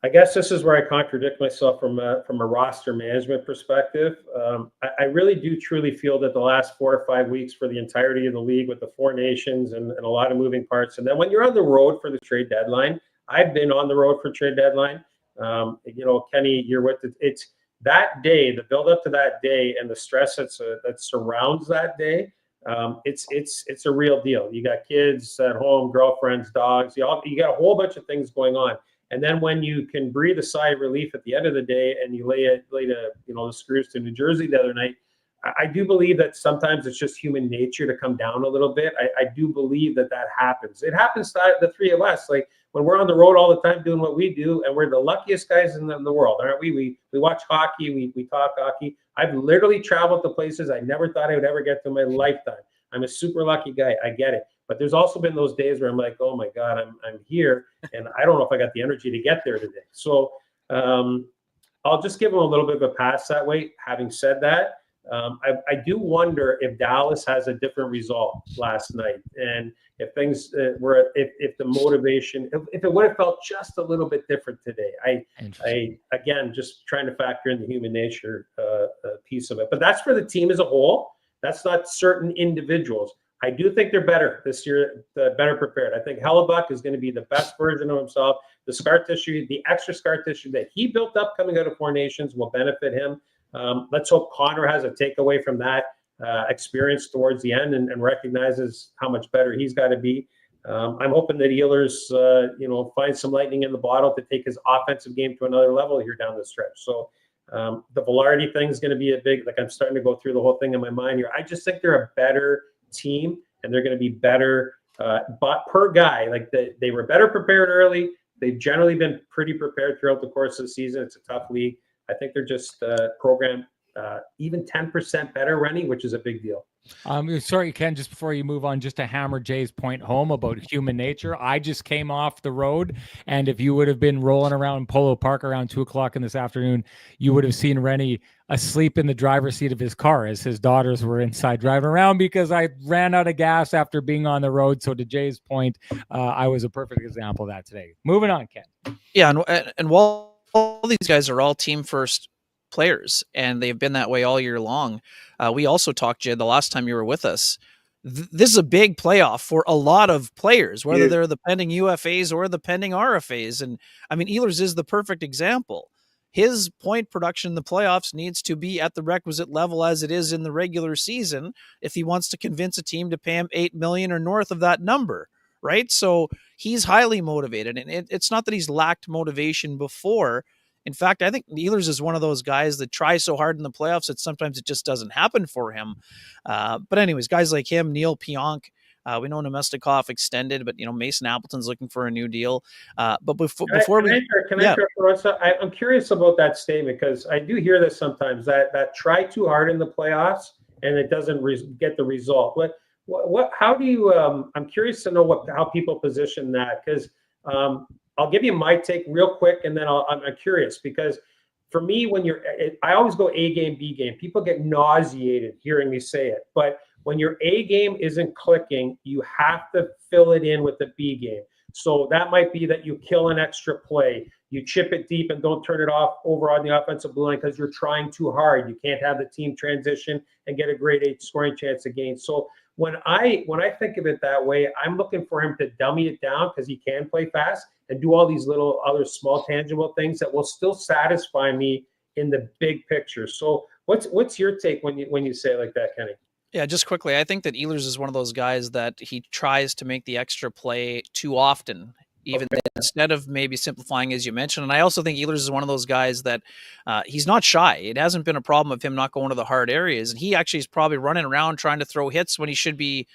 I guess this is where I contradict myself from a roster management perspective. I really do truly feel that the last 4 to 5 weeks for the entirety of the league, with the 4 nations and a lot of moving parts, and then when you're on the road for the trade deadline, I've been on the road for trade deadline. Kenny, you're with it. It's that day, the build up to that day, and the stress that surrounds that day. It's a real deal. You got kids at home, girlfriends, dogs. You got a whole bunch of things going on. And then when you can breathe a sigh of relief at the end of the day, and you laid the screws to New Jersey the other night, I do believe that sometimes it's just human nature to come down a little bit. I do believe that happens. It happens to the three of us. Like when we're on the road all the time doing what we do, and we're the luckiest guys in the world, aren't we? We watch hockey, we talk hockey. I've literally traveled to places I never thought I would ever get to in my lifetime. I'm a super lucky guy. I get it. But there's also been those days where I'm like, oh my God, I'm here, and I don't know if I got the energy to get there today. So I'll just give them a little bit of a pass that way. Having said that, I do wonder if Dallas has a different result last night, and if things if the motivation, if it would have felt just a little bit different today. I again, just trying to factor in the human nature piece of it, but that's for the team as a whole. That's not certain individuals. I do think they're better this year, better prepared. I think Hellebuck is going to be the best version of himself. The scar tissue, the extra scar tissue that he built up coming out of Four Nations will benefit him. Let's hope Connor has a takeaway from that experience towards the end and recognizes how much better he's got to be. I'm hoping that Ehlers, finds some lightning in the bottle to take his offensive game to another level here down the stretch. So the Velarde thing is going to be a big, I'm starting to go through the whole thing in my mind here. I just think they're a better team, and they're going to be better but per guy. Like they were better prepared early. They've generally been pretty prepared throughout the course of the season. It's a tough league. I think they're just programmed even 10% better, Renny, which is a big deal. Sorry, Ken, just before you move on, just to hammer Jay's point home about human nature. I just came off the road, and if you would have been rolling around Polo Park around 2:00 in this afternoon, you would have seen Renny asleep in the driver's seat of his car as his daughters were inside driving around because I ran out of gas after being on the road. So to Jay's point, I was a perfect example of that today. Moving on, Ken. Yeah, and while all these guys are all team first players, and they've been that way all year long. We also talked, Jay, the last time you were with us. This is a big playoff for a lot of players, whether they're the pending UFAs or the pending RFAs. And I mean, Ehlers is the perfect example. His point production in the playoffs needs to be at the requisite level as it is in the regular season if he wants to convince a team to pay him $8 million or north of that number, right? So he's highly motivated, and it's not that he's lacked motivation before. In fact, I think Ehlers is one of those guys that tries so hard in the playoffs that sometimes it just doesn't happen for him. But anyways, guys like him, Neil Pionk, we know Nemestikov extended, but Mason Appleton's looking for a new deal. But I'm curious about that statement, because I do hear this sometimes, that try too hard in the playoffs and it doesn't get the result. How do you? I'm curious to know how people position that, because I'll give you my take real quick, and then I'm curious, because for me, I always go A game, B game. People get nauseated hearing me say it, but when your A game isn't clicking, you have to fill it in with the B game. So that might be that you kill an extra play, you chip it deep and don't turn it off over on the offensive blue line because you're trying too hard. You can't have the team transition and get a grade 8 scoring chance again. So when I think of it that way, I'm looking for him to dummy it down, because he can play fast and do all these little other small tangible things that will still satisfy me in the big picture. So what's your take when you say it like that, Kenny? Yeah, just quickly, I think that Ehlers is one of those guys that he tries to make the extra play too often, instead of maybe simplifying, as you mentioned. And I also think Ehlers is one of those guys that he's not shy. It hasn't been a problem of him not going to the hard areas. And he actually is probably running around trying to throw hits when he should be,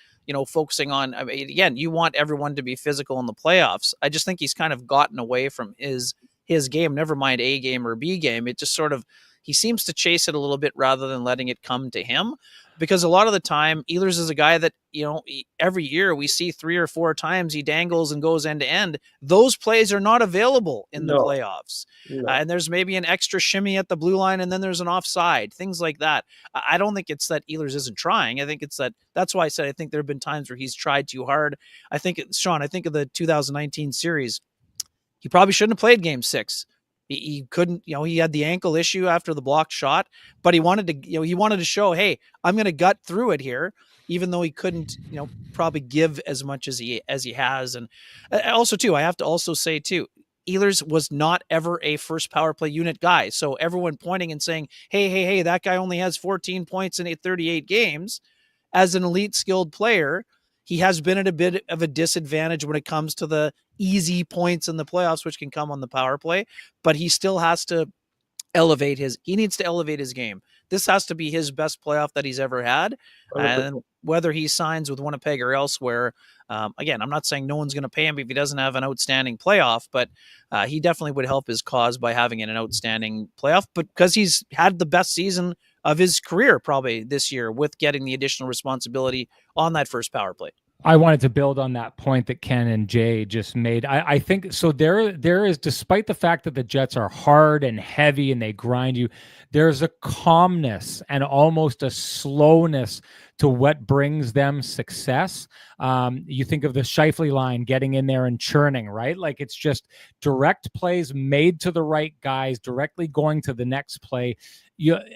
focusing on, again, you want everyone to be physical in the playoffs. I just think he's kind of gotten away from his game, never mind A game or B game. It just sort of, he seems to chase it a little bit rather than letting it come to him. Because a lot of the time, Ehlers is a guy that, every year we see 3 or 4 times he dangles and goes end to end. Those plays are not available in the playoffs. No. And there's maybe an extra shimmy at the blue line, and then there's an offside, things like that. I don't think it's that Ehlers isn't trying. I think it's that's why I said I think there have been times where he's tried too hard. I think of the 2019 series. He probably shouldn't have played game 6. He couldn't, he had the ankle issue after the blocked shot, but he wanted to show, hey, I'm going to gut through it here, even though he couldn't, probably give as much as he has. And also too, I have to also say too, Ehlers was not ever a first power play unit guy. So everyone pointing and saying, hey, that guy only has 14 points in 38 games as an elite skilled player. he has been at a bit of a disadvantage when it comes to the easy points in the playoffs, which can come on the power play, but he still has to he needs to elevate his game. This has to be his best playoff that he's ever had. 100%. And whether he signs with Winnipeg or elsewhere, again, I'm not saying no one's going to pay him if he doesn't have an outstanding playoff, but he definitely would help his cause by having an outstanding playoff. But because he's had the best season of his career probably this year with getting the additional responsibility on that first power play. I wanted to build on that point that Ken and Jay just made. I think so. There is, despite the fact that the Jets are hard and heavy and they grind you, there's a calmness and almost a slowness to what brings them success. You think of the Scheifele line getting in there and churning, right? Like it's just direct plays made to the right guys, directly going to the next play.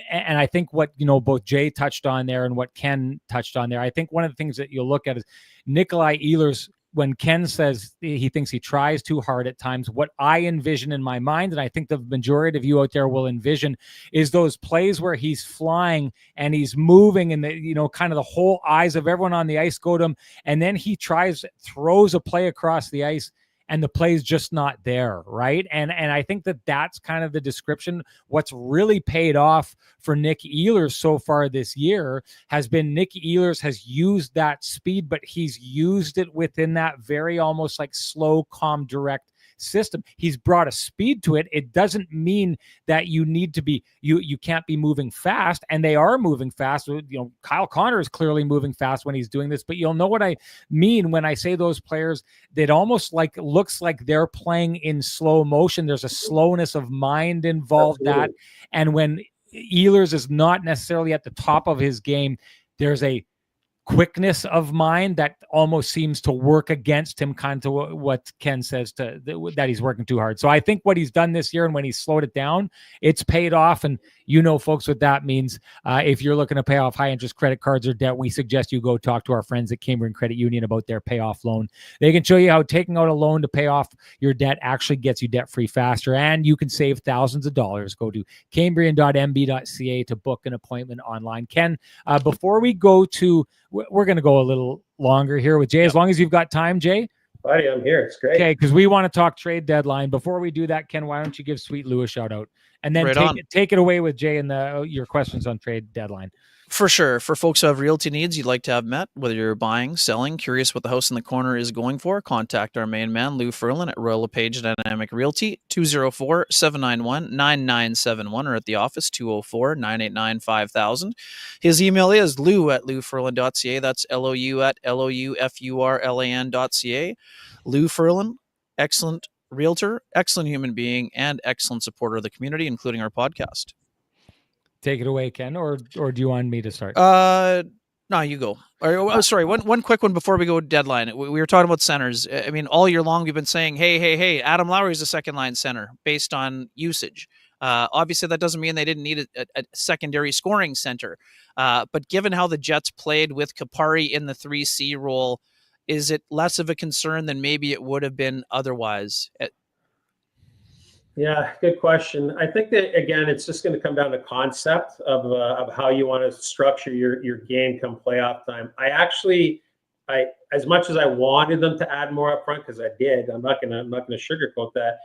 And I think what both Jay touched on there and what Ken touched on there, I think one of the things that you'll look at is Nikolai Ehlers. When Ken says he thinks he tries too hard at times, what I envision in my mind, and I think the majority of you out there will envision, is those plays where he's flying and he's moving and kind of the whole eyes of everyone on the ice go to him, and then he throws a play across the ice and the play's just not there, right? And I think that's kind of the description. What's really paid off for Nick Ehlers so far this year has been Nick Ehlers has used that speed, but he's used it within that very almost like slow, calm, direct system. He's brought a speed to it. It doesn't mean that you need to be, you can't be moving fast, and they are moving fast. Kyle Connor is clearly moving fast when he's doing this, but you'll know what I mean when I say those players that almost looks like they're playing in slow motion. There's a slowness of mind involved. Absolutely. And when Ehlers is not necessarily at the top of his game, there's a quickness of mind that almost seems to work against him, kind of what Ken says that he's working too hard. So I think what he's done this year and when he's slowed it down, it's paid off. And folks, what that means. If you're looking to pay off high interest credit cards or debt, we suggest you go talk to our friends at Cambrian Credit Union about their payoff loan. They can show you how taking out a loan to pay off your debt actually gets you debt free faster, and you can save thousands of dollars. Go to cambrian.mb.ca to book an appointment online. Ken, before we go to, we're going to go a little longer here with Jay, as long as you've got time, Jay. Buddy, I'm here. It's great. Okay, because we want to talk trade deadline. Before we do that, Ken, why don't you give Sweet Lou a shout out? And then take it away with Jay and your questions on trade deadline. For sure. For folks who have realty needs you'd like to have met, whether you're buying, selling, curious what the house in the corner is going for, contact our main man, Lou Ferlin at Royal LePage Dynamic Realty, 204-791-9971, or at the office, 204-989-5000. His email is lou@louferlin.ca. That's LOU@LOUFURLAN.ca. Lou Ferlin, excellent realtor, excellent human being, and excellent supporter of the community, including our podcast. Take it away, Ken, or do you want me to start? No, you go. Sorry, one quick one before we go deadline. We were talking about centers. I mean, all year long we've been saying, hey, Adam Lowry is a second line center based on usage. Obviously, that doesn't mean they didn't need a secondary scoring center. But given how the Jets played with Kapari in the 3C role, is it less of a concern than maybe it would have been otherwise? Yeah, good question. I think that, again, it's just going to come down to concept of how you want to structure your game come playoff time. I as much as I wanted them to add more up front, because I did, I'm not gonna sugarcoat that.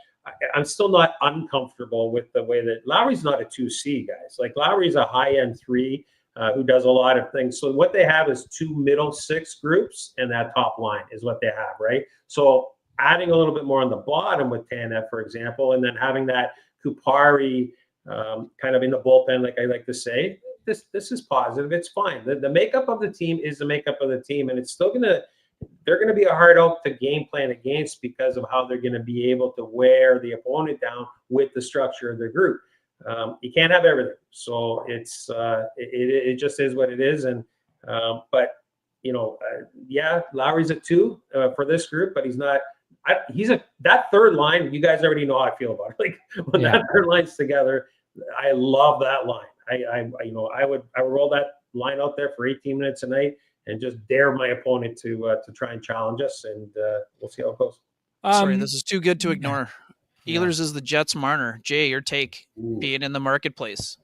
I'm still not uncomfortable with the way that Lowry's not a 2C, guys. Like Lowry's a high end 3 who does a lot of things. So what they have is 2 middle 6 groups, and that top line is what they have, right? So adding a little bit more on the bottom with Tanev, for example, and then having that Kupari kind of in the bullpen, like I like to say, this is positive. It's fine. The makeup of the team is the makeup of the team, and it's still they're going to be a hard out to game plan against because of how they're going to be able to wear the opponent down with the structure of their group. You can't have everything, so it just is what it is. And but Lowry's a 2 for this group, but he's not. That third line. You guys already know how I feel about it. Like when that third line's together, I love that line. I would roll that line out there for 18 minutes a night and just dare my opponent to try and challenge us, and we'll see how it goes. Sorry, this is too good to ignore. Ehlers is the Jets Marner. Jay, your take, being in the marketplace.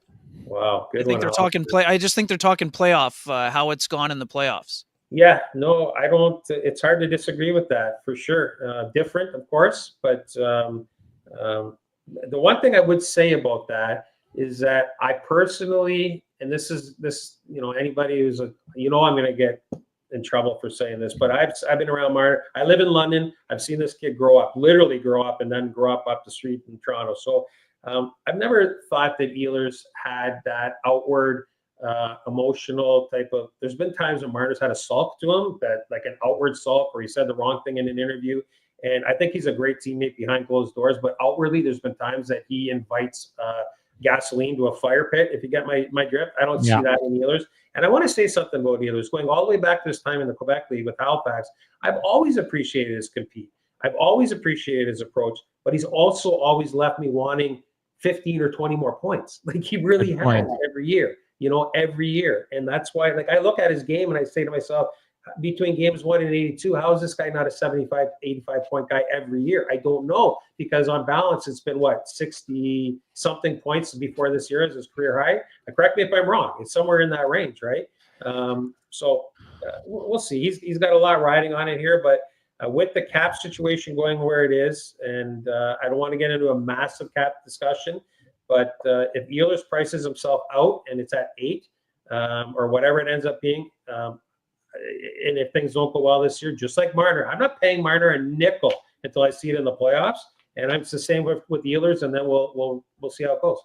Wow, good. I think they're talking play. I just think they're talking playoff. How it's gone in the playoffs. Yeah, no, I don't. It's hard to disagree with that for sure. Different, of course, but um, the one thing I would say about that is that I personally, and anybody who's I'm going to get in trouble for saying this, but I've been around Martin. I live in London. I've seen this kid literally grow up, and then grow up the street in Toronto. So I've never thought that Ehlers had that outward emotional type of. There's been times when Marner's had a sulk to him, that like an outward sulk, where he said the wrong thing in an interview. And I think he's a great teammate behind closed doors. But outwardly, there's been times that he invites gasoline to a fire pit. If you get my drift, I don't see that in Ehlers. And I want to say something about Ehlers, going all the way back to his time in the Quebec League with Halifax. I've always appreciated his compete. I've always appreciated his approach, but he's also always left me wanting 15 or 20 more points. Like he really has every year. Every year. And that's why, like, I look at his game and I say to myself, between games 1 and 82, how is this guy not a 75, 85 point guy every year? I don't know, because on balance, it's been 60 something points before this year as his career high. Correct me if I'm wrong. It's somewhere in that range, right? We'll see. He's got a lot riding on it here, but with the cap situation going where it is, and I don't want to get into a massive cap discussion, but if Ehlers prices himself out and it's at 8 or whatever it ends up being, and if things don't go well this year, just like Marner, I'm not paying Marner a nickel until I see it in the playoffs. And it's the same with Ehlers, and then we'll see how it goes.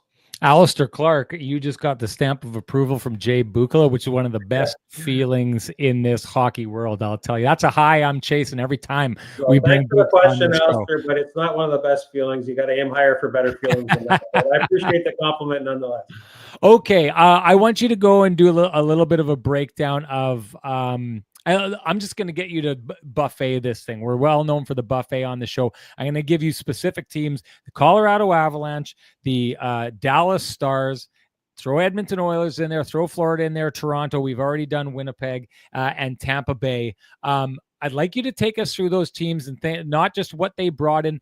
Alistair Clark, you just got the stamp of approval from Jay Bukala, which is one of the best feelings in this hocky world. I'll tell you, that's a high I'm chasing every time we bring the question, Alistair, but it's not one of the best feelings. You got to aim higher for better feelings than that. But I appreciate the compliment nonetheless. Okay, I want you to go and do a little bit of a breakdown of. I'm just going to get you to buffet this thing. We're well known for the buffet on the show. I'm going to give you specific teams: the Colorado Avalanche, the Dallas Stars. Throw Edmonton Oilers in there. Throw Florida in there. Toronto. We've already done Winnipeg and Tampa Bay. I'd like you to take us through those teams and not just what they brought in,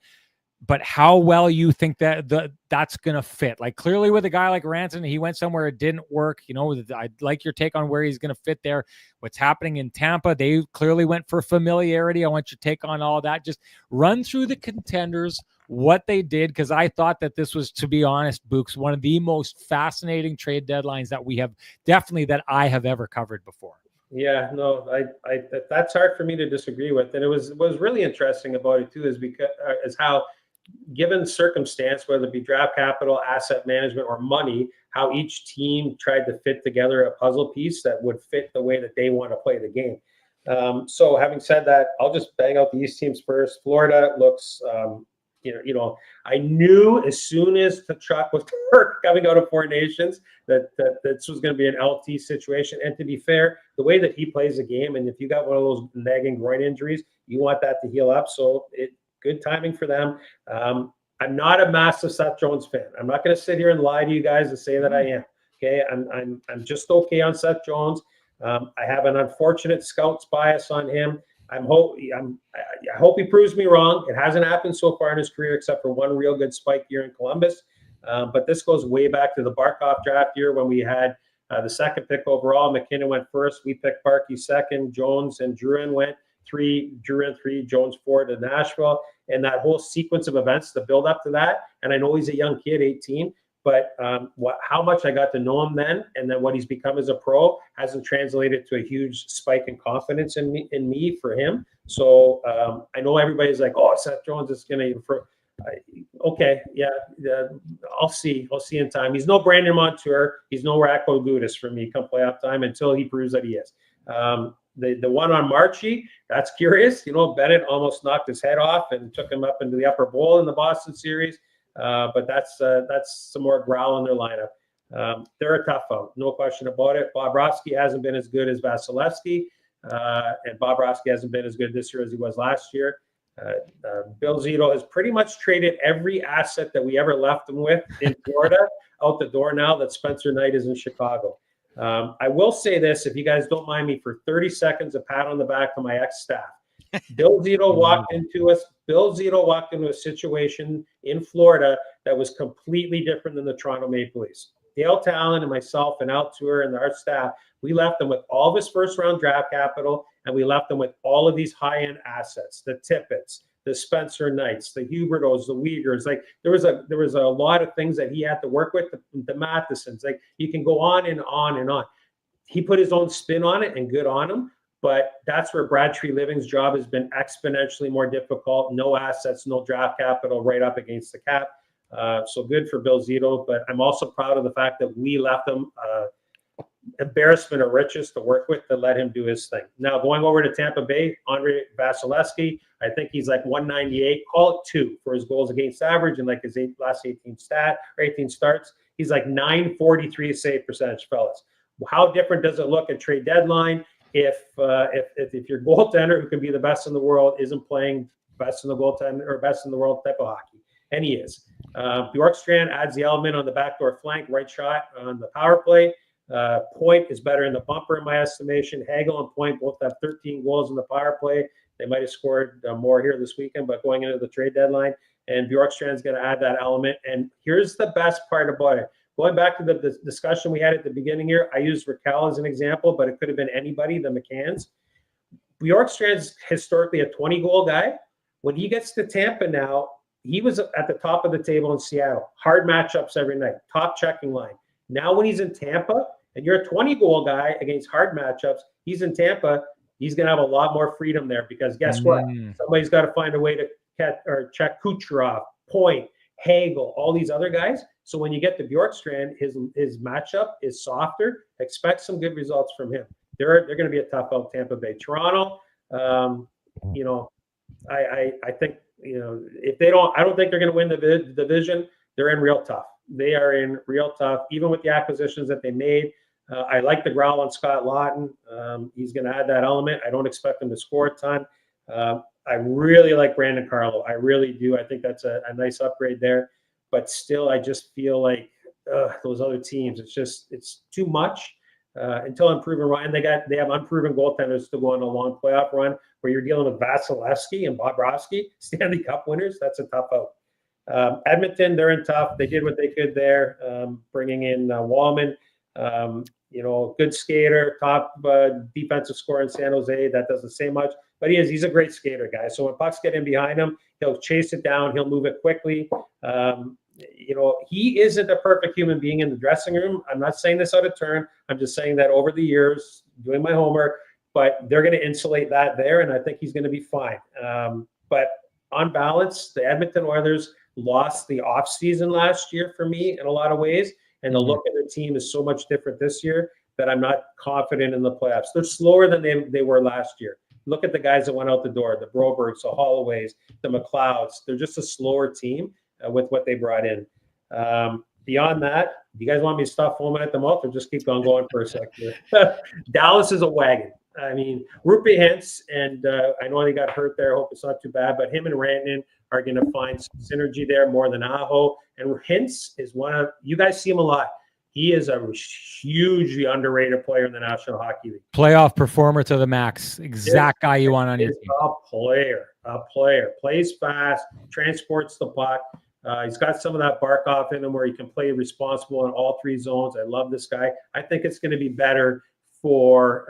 but how well you think that's going to fit. Like, clearly with a guy like Ranson, he went somewhere it didn't work. I'd like your take on where he's going to fit there. What's happening in Tampa, they clearly went for familiarity. I want your take on all that. Just run through the contenders, what they did, because I thought that this was, to be honest, Books, one of the most fascinating trade deadlines that I have ever covered before. Yeah, no, I that's hard for me to disagree with. And it was really interesting about it too, is how, given circumstance, whether it be draft capital, asset management, or money, how each team tried to fit together a puzzle piece that would fit the way that they want to play the game. So having said that, I'll just bang out the East teams first. Florida looks, I knew as soon as Tkachuk was coming out of Four Nations that this was going to be an LT situation. And to be fair, the way that he plays the game, and if you got one of those nagging groin injuries, you want that to heal up. So good timing for them. I'm not a massive Seth Jones fan. I'm not going to sit here and lie to you guys and say that I am. Okay, I'm just okay on Seth Jones. I have an unfortunate scout's bias on him. I hope he proves me wrong. It hasn't happened so far in his career, except for one real good spike year in Columbus. But this goes way back to the Barkov draft year when we had the second pick overall. McKinnon went first. We picked Barkey second. Jones and Drouin went 3, Drouin 3, Jones 4 to Nashville. And that whole sequence of events, the build up to that. And I know he's a young kid, 18, but how much I got to know him then, and then what he's become as a pro, hasn't translated to a huge spike in confidence in me for him. So I know everybody's like, oh, Seth Jones is going to. Okay, yeah, I'll see in time. He's no Brandon Montour. He's no Radko Gudas for me come playoff time until he proves that he is. The one on Marchie, that's curious. Bennett almost knocked his head off and took him up into the upper bowl in the Boston series. But that's some more growl in their lineup. They're a tough out, no question about it. Bobrovsky hasn't been as good as Vasilevsky, and Bobrovsky hasn't been as good this year as he was last year. Bill Zito has pretty much traded every asset that we ever left him with in Florida out the door now that Spencer Knight is in Chicago. I will say this, if you guys don't mind me, for 30 seconds, a pat on the back to my ex-staff. Bill Zito walked into a situation in Florida that was completely different than the Toronto Maple Leafs. Dale Talon and myself and Al Tour and our staff, we left him with all of his first-round draft capital and we left them with all of these high-end assets, the Tippetts, the Spencer Knights, the Hubertos, the Uyghurs. Like there was a lot of things that he had to work with, the Mathesons. Like you can go on and on and on. He put his own spin on it, and good on him. But that's where Brad Treliving's job has been exponentially more difficult. No assets, no draft capital, right up against the cap. So good for Bill Zito. But I'm also proud of the fact that we left him embarrassment of riches to work with to let him do his thing. Now, going over to Tampa Bay, Andre Vasilevsky, I think he's like 198, call it 2 for his goals against average and like his last 18 starts. He's like 943 save percentage, fellas. How different does it look at trade deadline if your goaltender, who can be the best in the world, isn't playing best in the goaltender or best in the world type of hockey? And he is. Bjorkstrand adds the element on the backdoor flank, right shot on the power play. Point is better in the bumper, in my estimation. Hagel and Point both have 13 goals in the power play. They might have scored more here this weekend, but going into the trade deadline, and Bjorkstrand's going to add that element. And here's the best part about it. Going back to the discussion we had at the beginning here, I used Raquel as an example, but it could have been anybody, the McCanns. Bjorkstrand's historically a 20-goal guy. When he gets to Tampa now, he was at the top of the table in Seattle. Hard matchups every night, top checking line. Now when he's in Tampa, and you're a 20-goal guy against hard matchups, he's in Tampa, he's going to have a lot more freedom there because guess what? Somebody's got to find a way to check Kucherov, Point, Hagel, all these other guys. So when you get to Bjorkstrand, his matchup is softer. Expect some good results from him. They're going to be a tough out Tampa Bay. Toronto, I think, if they don't, I don't think they're going to win the division. They're in real tough. They are in real tough, even with the acquisitions that they made. I like the growl on Scott Lawton. He's going to add that element. I don't expect him to score a ton. I really like Brandon Carlo. I really do. I think that's a nice upgrade there. But still, I just feel like those other teams, it's too much until unproven run. And they have unproven goaltenders to go on a long playoff run where you're dealing with Vasilevsky and Bobrovsky, Stanley Cup winners. That's a tough out. Edmonton, they're in tough. They did what they could there, bringing in Wallman. Good skater, top defensive scorer in San Jose. That doesn't say much, but he's a great skater, guy. So when pucks get in behind him, he'll chase it down. He'll move it quickly. He isn't a perfect human being in the dressing room. I'm not saying this out of turn. I'm just saying that over the years, doing my homework, but they're going to insulate that there, and I think he's going to be fine. But on balance, the Edmonton Oilers lost the offseason last year for me in a lot of ways. And the look of the team is so much different this year that I'm not confident in the playoffs. They're slower than they were last year. Look at the guys that went out the door, the Brobergs, the Holloways, the McLeods. They're just a slower team with what they brought in. Beyond that, do you guys want me to stop foaming at the mouth or just keep on going for a second? Dallas is a wagon. I mean, Rupe Hintz, and I know he got hurt there. I hope it's not too bad, but him and Rantanen are going to find some synergy there more than Aho. And Hintz is you guys see him a lot. He is a hugely underrated player in the National Hockey League. Playoff performer to the max. Exact guy you want on your team. A player. Plays fast, transports the puck. He's got some of that Barkov in him where he can play responsible in all three zones. I love this guy. I think it's going to be better for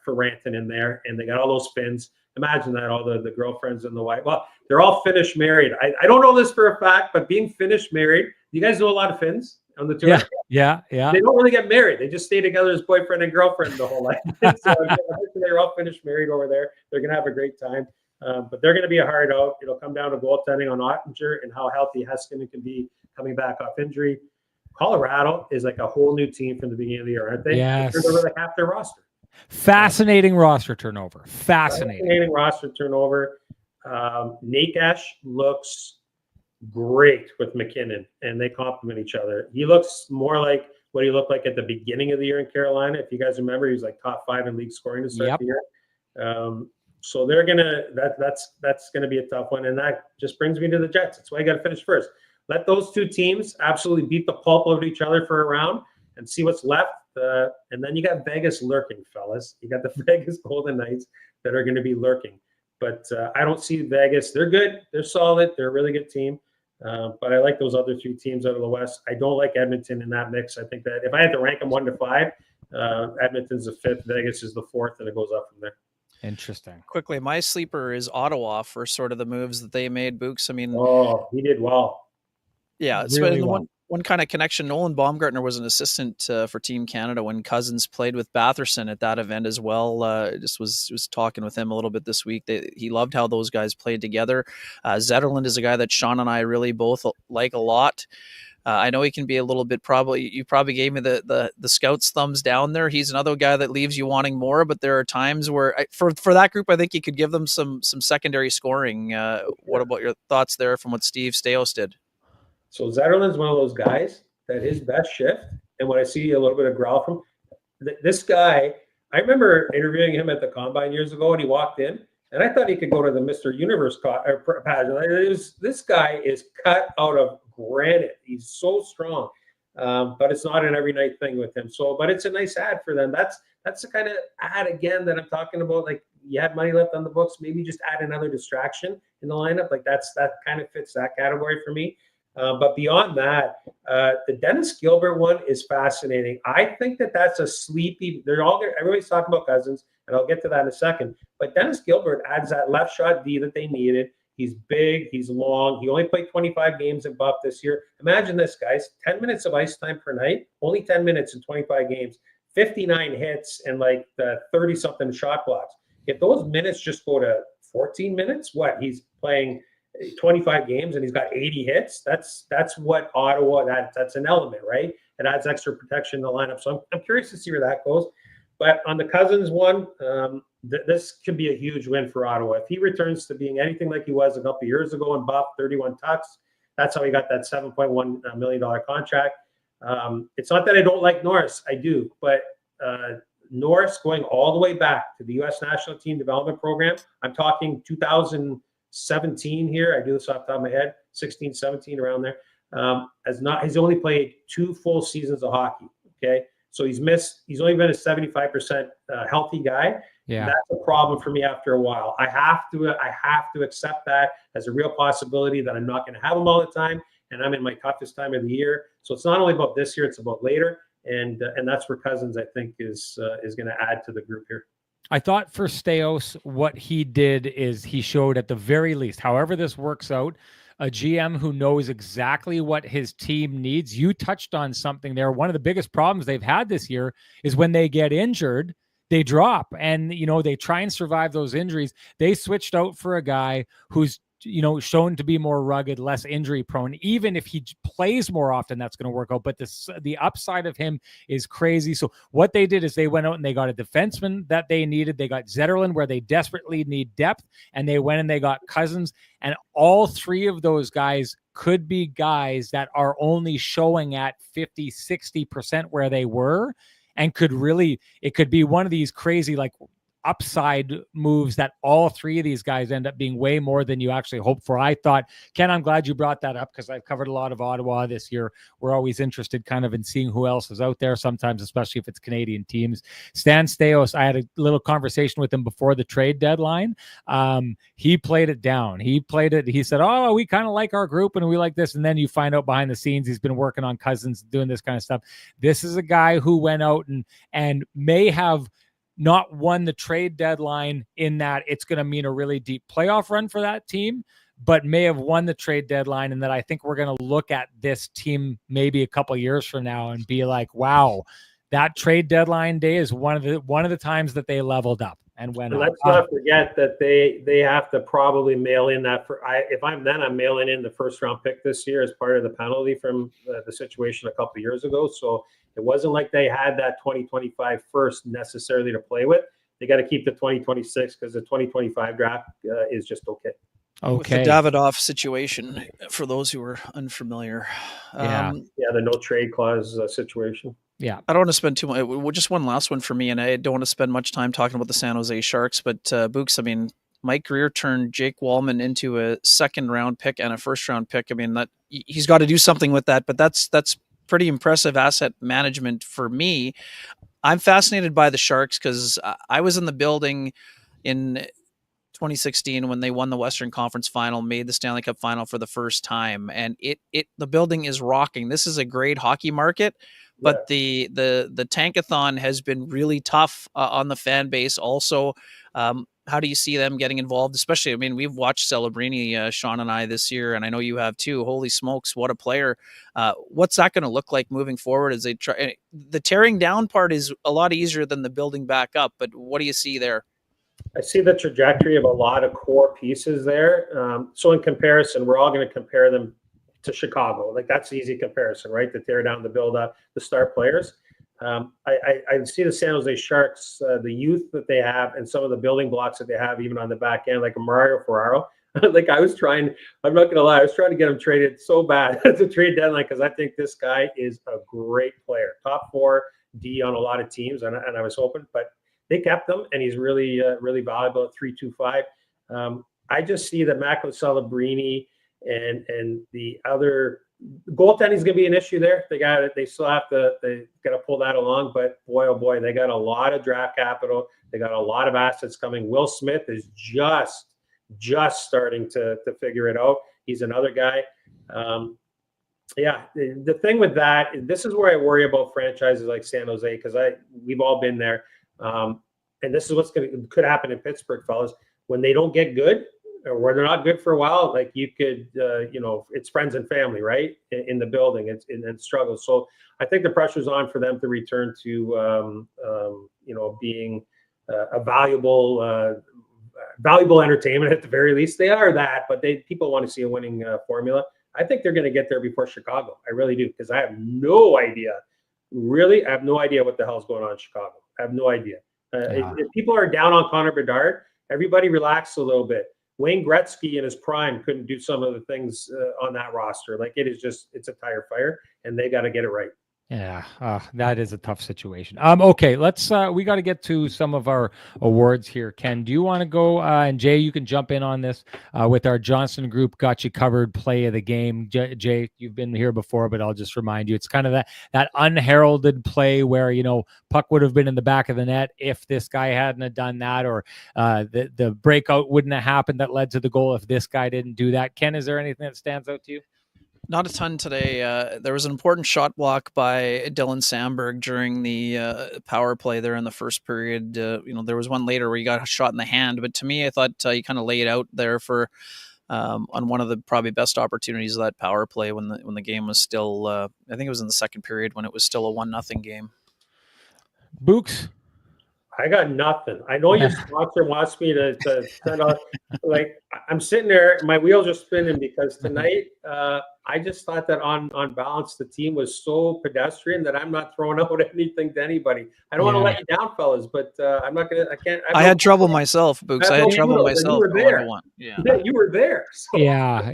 Rantanen there. And they got all those Finns. Imagine that, all the girlfriends and the wife. Well, they're all Finnish married. I don't know this for a fact, but being Finnish married, you guys know a lot of Finns on the tour? Yeah. They don't really get married. They just stay together as boyfriend and girlfriend the whole life. So they're all Finnish married over there. They're going to have a great time. But they're going to be a hard out. It'll come down to goaltending on Ottinger and how healthy Heiskanen can be coming back off injury. Colorado is like a whole new team from the beginning of the year, aren't they? Yes. They're like half their roster. Fascinating roster turnover. Fascinating roster turnover. Nakash looks great with McKinnon, and they complement each other. He looks more like what he looked like at the beginning of the year in Carolina. If you guys remember, he was like top 5 in league scoring to start the year. So they're gonna that's gonna be a tough one, and that just brings me to the Jets. That's why I got to finish first. Let those two teams absolutely beat the pulp of each other for a round and see what's left. And then you got Vegas lurking, fellas. You got the Vegas Golden Knights that are going to be lurking. But I don't see Vegas. They're good. They're solid. They're a really good team. But I like those other 3 teams out of the West. I don't like Edmonton in that mix. I think that if I had to rank them 1 to 5, Edmonton's the 5th, Vegas is the 4th, and it goes up from there. Interesting. Quickly, my sleeper is Ottawa for sort of the moves that they made. Books. I mean, he did well. Yeah, so Really and well. one kind of connection. Nolan Baumgartner was an assistant for Team Canada when Cousins played with Batherson at that event as well. Just was talking with him a little bit this week. He loved how those guys played together. Zetterlund is a guy that Sean and I really both like a lot. I know he can be a little bit you probably gave me the scouts thumbs down there. He's another guy that leaves you wanting more, but there are times where for that group, I think you could give them some secondary scoring. What about your thoughts there from what Steve Staios did? So Zetterlund's one of those guys that his best shift, and when I see a little bit of growl from this guy, I remember interviewing him at the Combine years ago, and he walked in, and I thought he could go to the Mr. Universe pageant. This guy is cut out of granite. He's so strong, but it's not an every night thing with him. So, but it's a nice ad for them. That's the kind of ad again that I'm talking about. Like you had money left on the books, maybe just add another distraction in the lineup. Like that kind of fits that category for me. But beyond that, the Dennis Gilbert one is fascinating. I think that's a sleepy. Everybody's talking about Cousins, and I'll get to that in a second. But Dennis Gilbert adds that left shot D that they needed. He's big. He's long. He only played 25 games in Buff this year. Imagine this, guys: 10 minutes of ice time per night. Only 10 minutes in 25 games. 59 hits and like the 30-something shot blocks. If those minutes just go to 14 minutes, he's playing 25 games and he's got 80 hits. That's what Ottawa, that's an element, right? It adds extra protection in the lineup. So I'm curious to see where that goes. But on the Cousins one, this could be a huge win for Ottawa. If he returns to being anything like he was a couple of years ago in Buff, 31 tucks, that's how he got that $7.1 million contract. It's not that I don't like Norris. I do. But Norris going all the way back to the U.S. National Team Development Program, I'm talking 2017 here. I do this off the top of my head, 16, 17, around there. He's only played 2 full seasons of hockey. Okay. So he's only been a 75% healthy guy. Yeah. That's a problem for me after a while. I have to accept that as a real possibility that I'm not going to have him all the time. And I'm in my toughest time of the year. So it's not only about this year, it's about later. And that's where Cousins, I think, is going to add to the group here. I thought for Staios, what he did is he showed at the very least, however this works out, a GM who knows exactly what his team needs. You touched on something there. One of the biggest problems they've had this year is when they get injured, they drop. And, they try and survive those injuries. They switched out for a guy who's shown to be more rugged, less injury prone. Even if he plays more often, that's going to work out. But the upside of him is crazy. So what they did is they went out and they got a defenseman that they needed. They got Zetterlund where they desperately need depth, and they went and they got Cousins. And all 3 of those guys could be guys that are only showing at 50, 60% where they were, and it could be one of these crazy, like, upside moves that all 3 of these guys end up being way more than you actually hope for. I thought, Ken, I'm glad you brought that up because I've covered a lot of Ottawa this year. We're always interested kind of in seeing who else is out there sometimes, especially if it's Canadian teams. Stan Staios, I had a little conversation with him before the trade deadline. He played it down. He said, oh, we kind of like our group and we like this. And then you find out behind the scenes, he's been working on Cousins, doing this kind of stuff. This is a guy who went out and may have not won the trade deadline in that it's going to mean a really deep playoff run for that team, but may have won the trade deadline. And that I think we're going to look at this team maybe a couple of years from now and be like, wow, that trade deadline day is one of the times that they leveled up and went. Let's not forget that they have to probably mail in that if I'm mailing in the first round pick this year as part of the penalty from the situation a couple of years ago. So it wasn't like they had that 2025 first necessarily to play with. They got to keep the 2026 because the 2025 draft is just okay. With the Davidoff situation, for those who are unfamiliar. The no trade clause situation. Yeah. I don't want to spend too much. Just one last one for me, and I don't want to spend much time talking about the San Jose Sharks, but Books, I mean, Mike Greer turned Jake Wallman into a 2nd-round pick and a 1st-round pick. I mean, that he's got to do something with that, but that's pretty impressive asset management for me. I'm fascinated by the Sharks because I was in the building in 2016 when they won the Western Conference Final, made the Stanley Cup Final for the first time, and the building is rocking. This is a great hockey market, but the tankathon has been really tough on the fan base also. How do you see them getting involved? Especially, I mean, we've watched Celebrini, Sean and I, this year, and I know you have too. Holy smokes, what a player! What's that going to look like moving forward as they try? The tearing down part is a lot easier than the building back up, but what do you see there? I see the trajectory of a lot of core pieces there. So in comparison, we're all going to compare them to Chicago. Like, that's the easy comparison, right? To tear down, the build up, the star players. I see the San Jose Sharks, the youth that they have, and some of the building blocks that they have, even on the back end, like Mario Ferraro. Like, I'm not going to lie, I was trying to get him traded so bad at the trade deadline, because I think this guy is a great player. Top 4 D on a lot of teams, and I was hoping, but they kept him, and he's really, really valuable at 3.25. I just see that Macklin, Celebrini, and the other goaltending is going to be an issue there. They still have to pull that along, but boy, oh boy, they got a lot of draft capital. They got a lot of assets coming. Will Smith is just starting to figure it out. He's another guy. The thing with that, this is where I worry about franchises like San Jose, because we've all been there. And this is what's could happen in Pittsburgh, fellas. When they don't get good, or when they're not good for a while, like, you could, it's friends and family, right? In the building, and struggles. So I think the pressure's on for them to return to, being a valuable entertainment at the very least. They are that, but people want to see a winning formula. I think they're going to get there before Chicago. I really do, because I have no idea. Really, I have no idea what the hell's going on in Chicago. I have no idea. If people are down on Connor Bedard, everybody relax a little bit. Wayne Gretzky in his prime couldn't do some of the things on that roster. Like, it's a tire fire, and they got to get it right. Yeah, that is a tough situation. Okay, let's we got to get to some of our awards here. Ken, do you want to go? And Jay, you can jump in on this with our Johnson Group Got You Covered Play of the Game. Jay, you've been here before, but I'll just remind you, it's kind of that unheralded play where, puck would have been in the back of the net if this guy hadn't have done that, or the breakout wouldn't have happened that led to the goal if this guy didn't do that. Ken, is there anything that stands out to you? Not a ton today. There was an important shot block by Dylan Sandberg during the power play there in the first period. There was one later where he got shot in the hand, but to me, I thought he kind of laid out there for on one of the probably best opportunities of that power play when the game was still. I think it was in the second period when it was still a 1-0 game. Books. I got nothing. I know your sponsor wants me to send out. Like, I'm sitting there, my wheels are spinning, because tonight I just thought that on balance the team was so pedestrian that I'm not throwing out anything to anybody. I don't want to let you down, fellas, but I'm not gonna. I can't. I had trouble myself, Books. I had trouble myself. You were there. Yeah, you were there. So. Yeah.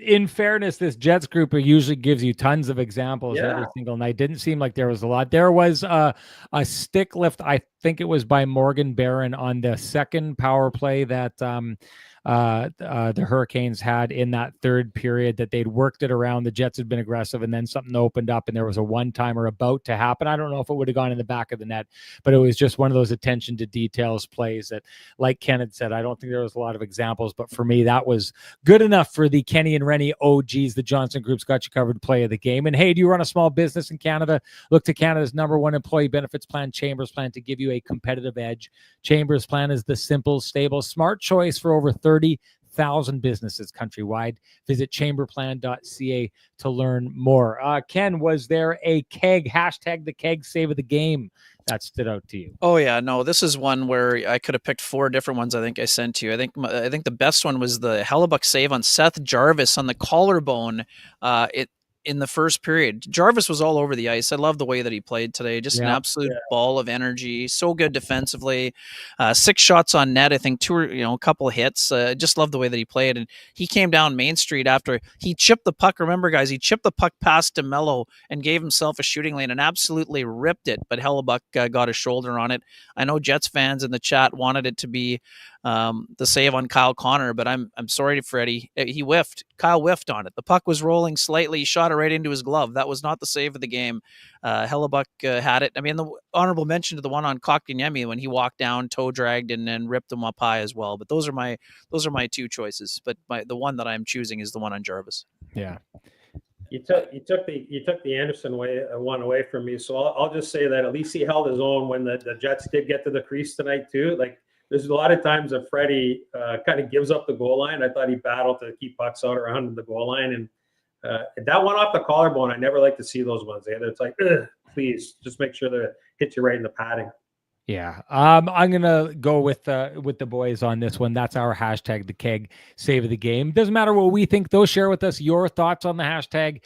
In fairness, this Jets group usually gives you tons of examples every single night. Didn't seem like there was a lot. There was a stick lift. I think it was by Morgan Barron on the second power play that the Hurricanes had in that third period, that they'd worked it around. The Jets had been aggressive, and then something opened up, and there was a one-timer about to happen. I don't know if it would have gone in the back of the net, but it was just one of those attention to details plays that, like Ken had said, I don't think there was a lot of examples, but for me, that was good enough for the Kenny and Renny OGs. The Johnson Group's Got You Covered Play of the Game. And hey, do you run a small business in Canada? Look to Canada's #1 employee benefits plan, Chambers Plan, to give you a competitive edge. Chambers Plan is the simple, stable, smart choice for over 30,000 businesses countrywide. Visit chamberplan.ca to learn more. Ken, was there a keg, hashtag the keg save of the game, that stood out to you? Oh yeah, no, this is one where I could have picked 4 different ones. I think I sent to you. I think the best one was the Hellebuck save on Seth Jarvis on the collarbone. In the first period, Jarvis was all over the ice. I love the way that he played today. Just an absolute ball of energy. So good defensively. 6 shots on net. I think 2 or a couple of hits. Just love the way that he played. And he came down Main Street after he chipped the puck. Remember, guys, he chipped the puck past DeMello and gave himself a shooting lane and absolutely ripped it. But Hellebuck got a shoulder on it. I know Jets fans in the chat wanted it to be the save on Kyle Connor, but I'm sorry to Freddie. He whiffed. Kyle whiffed on it. The puck was rolling slightly. He shot it right into his glove. That was not the save of the game. Hellebuck had it. I mean, the honorable mention to the one on Kotkaniemi when he walked down, toe dragged, and then ripped him up high as well. But those are my 2 choices. But the one that I'm choosing is the one on Jarvis. Yeah. You took the Anderson one away from me, so I'll just say that at least he held his own when the Jets did get to the crease tonight too. Like there's a lot of times that Freddie kind of gives up the goal line. I thought he battled to keep pucks out around the goal line, and that one off the collarbone. I never like to see those ones. Either it's like, please just make sure that it hits you right in the padding. Yeah, I'm gonna go with the boys on this one. That's our hashtag, the Keg Save of the Game. Doesn't matter what we think, though. Share with us your thoughts on the hashtag,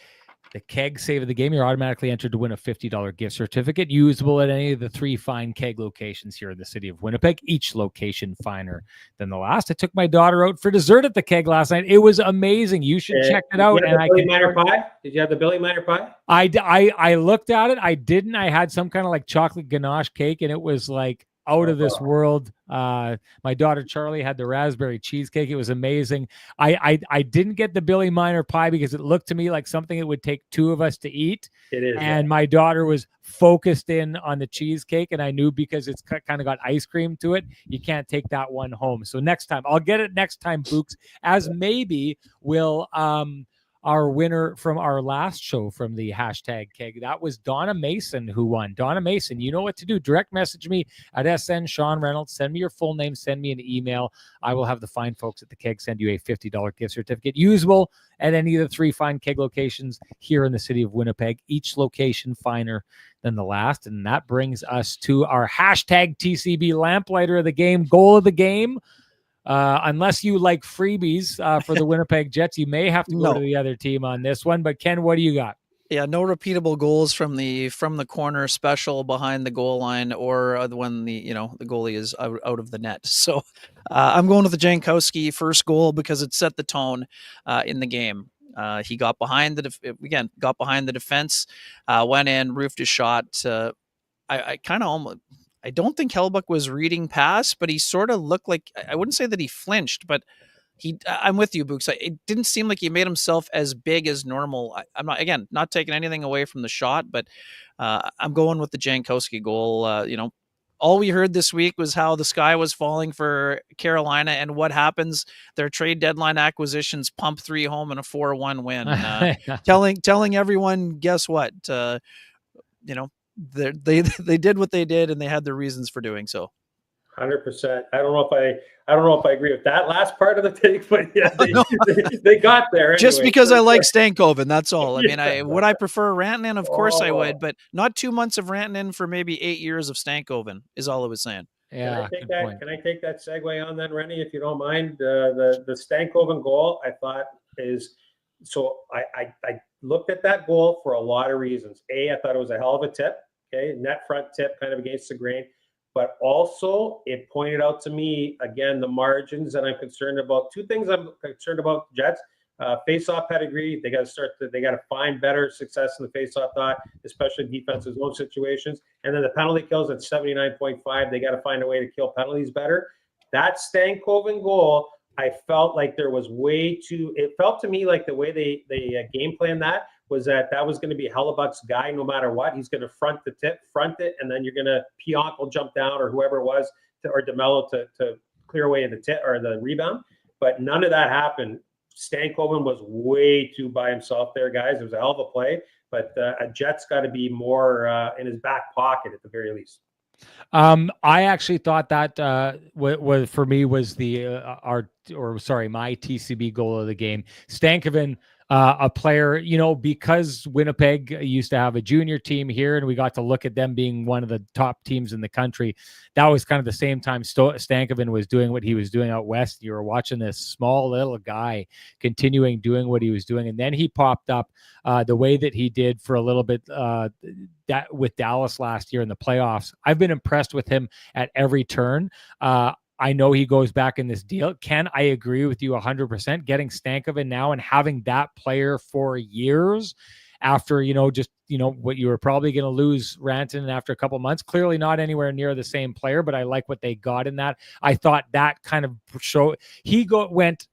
the Keg Save of the Game. You're automatically entered to win a $50 gift certificate usable at any of the 3 fine keg locations here in the city of Winnipeg. Each location finer than the last. I took my daughter out for dessert at the Keg last night. It was amazing. You should check it out. And Billy Miner pie? Did you have the Billy Miner pie? I looked at it. I didn't. I had some kind of like chocolate ganache cake, and it was like out of this world. My daughter Charlie had the raspberry cheesecake. It was amazing. I didn't get the Billy Miner pie because it looked to me like something it would take 2 of us to eat. It is. And my daughter was focused in on the cheesecake, and I knew because it's kind of got ice cream to it, you can't take that one home. So next time, I'll get it next time, Books, as maybe will our winner from our last show from the hashtag Keg. That was Donna Mason who won. Donna Mason, you know what to do. Direct message me at SN Sean Reynolds. Send me your full name. Send me an email. I will have the fine folks at the Keg send you a $50 gift certificate usable at any of the 3 fine Keg locations here in the city of Winnipeg. Each location finer than the last. And that brings us to our hashtag TCB lamplighter of the game, goal of the game. Unless you like freebies for the Winnipeg Jets, you may have to go to the other team on this one. But Ken, what do you got? Yeah, no repeatable goals from the corner special behind the goal line, or when the goalie is out of the net. So I'm going with the Jankowski first goal because it set the tone in the game. He got behind the defense, went in, roofed his shot. I don't think Hellbuck was reading pass, but he sort of looked like, I wouldn't say that he flinched, but I'm with you, Books. It didn't seem like he made himself as big as normal. I'm not taking anything away from the shot, but I'm going with the Jankowski goal. All we heard this week was how the sky was falling for Carolina, and what happens? Their trade deadline acquisitions pump 3 home and a 4-1 win. Telling everyone, guess what? They did what they did, and they had their reasons for doing so. 100%. I don't know if I agree with that last part of the take, but yeah, they got there. Anyway. Just because I like Stankoven, that's all. I mean, would I prefer Rantanen? Of course I would, but not 2 months of Rantanen for maybe 8 years of Stankoven is all I was saying. Yeah. Can I take that segue on then, Renny, if you don't mind? The Stankoven goal, I thought is so. I looked at that goal for a lot of reasons. I thought it was a hell of a tip. Okay, net front tip, kind of against the grain. But also, it pointed out to me, again, the margins that I'm concerned about. 2 things I'm concerned about, Jets. Face-off pedigree. They got to find better success in the face-off dot, especially defensive zone situations. And then the penalty kills at 79.5. They got to find a way to kill penalties better. That Stankoven goal, I felt like there was it felt to me like the way they game planned that was that was going to be Hellebuck's guy no matter what. He's going to front it, and then you're going to Pionk will jump down, or whoever it was, or DeMello to clear away the tip or the rebound. But none of that happened. Stankoven was way too by himself there, guys. It was a hell of a play, but a Jet's got to be more in his back pocket at the very least. I actually thought that was for me was my TCB goal of the game. Stankoven, a player, because Winnipeg used to have a junior team here, and we got to look at them being one of the top teams in the country. That was kind of the same time Stankoven was doing what he was doing out west. You were watching this small little guy continuing doing what he was doing, and then he popped up the way that he did for a little bit that with Dallas last year in the playoffs. I've been impressed with him at every turn. I know he goes back in this deal. Ken, I agree with you 100%. Getting Stankoven now and having that player for years after, what you were probably going to lose Rantanen after a couple months. Clearly not anywhere near the same player, but I like what they got in that. I thought that kind of went,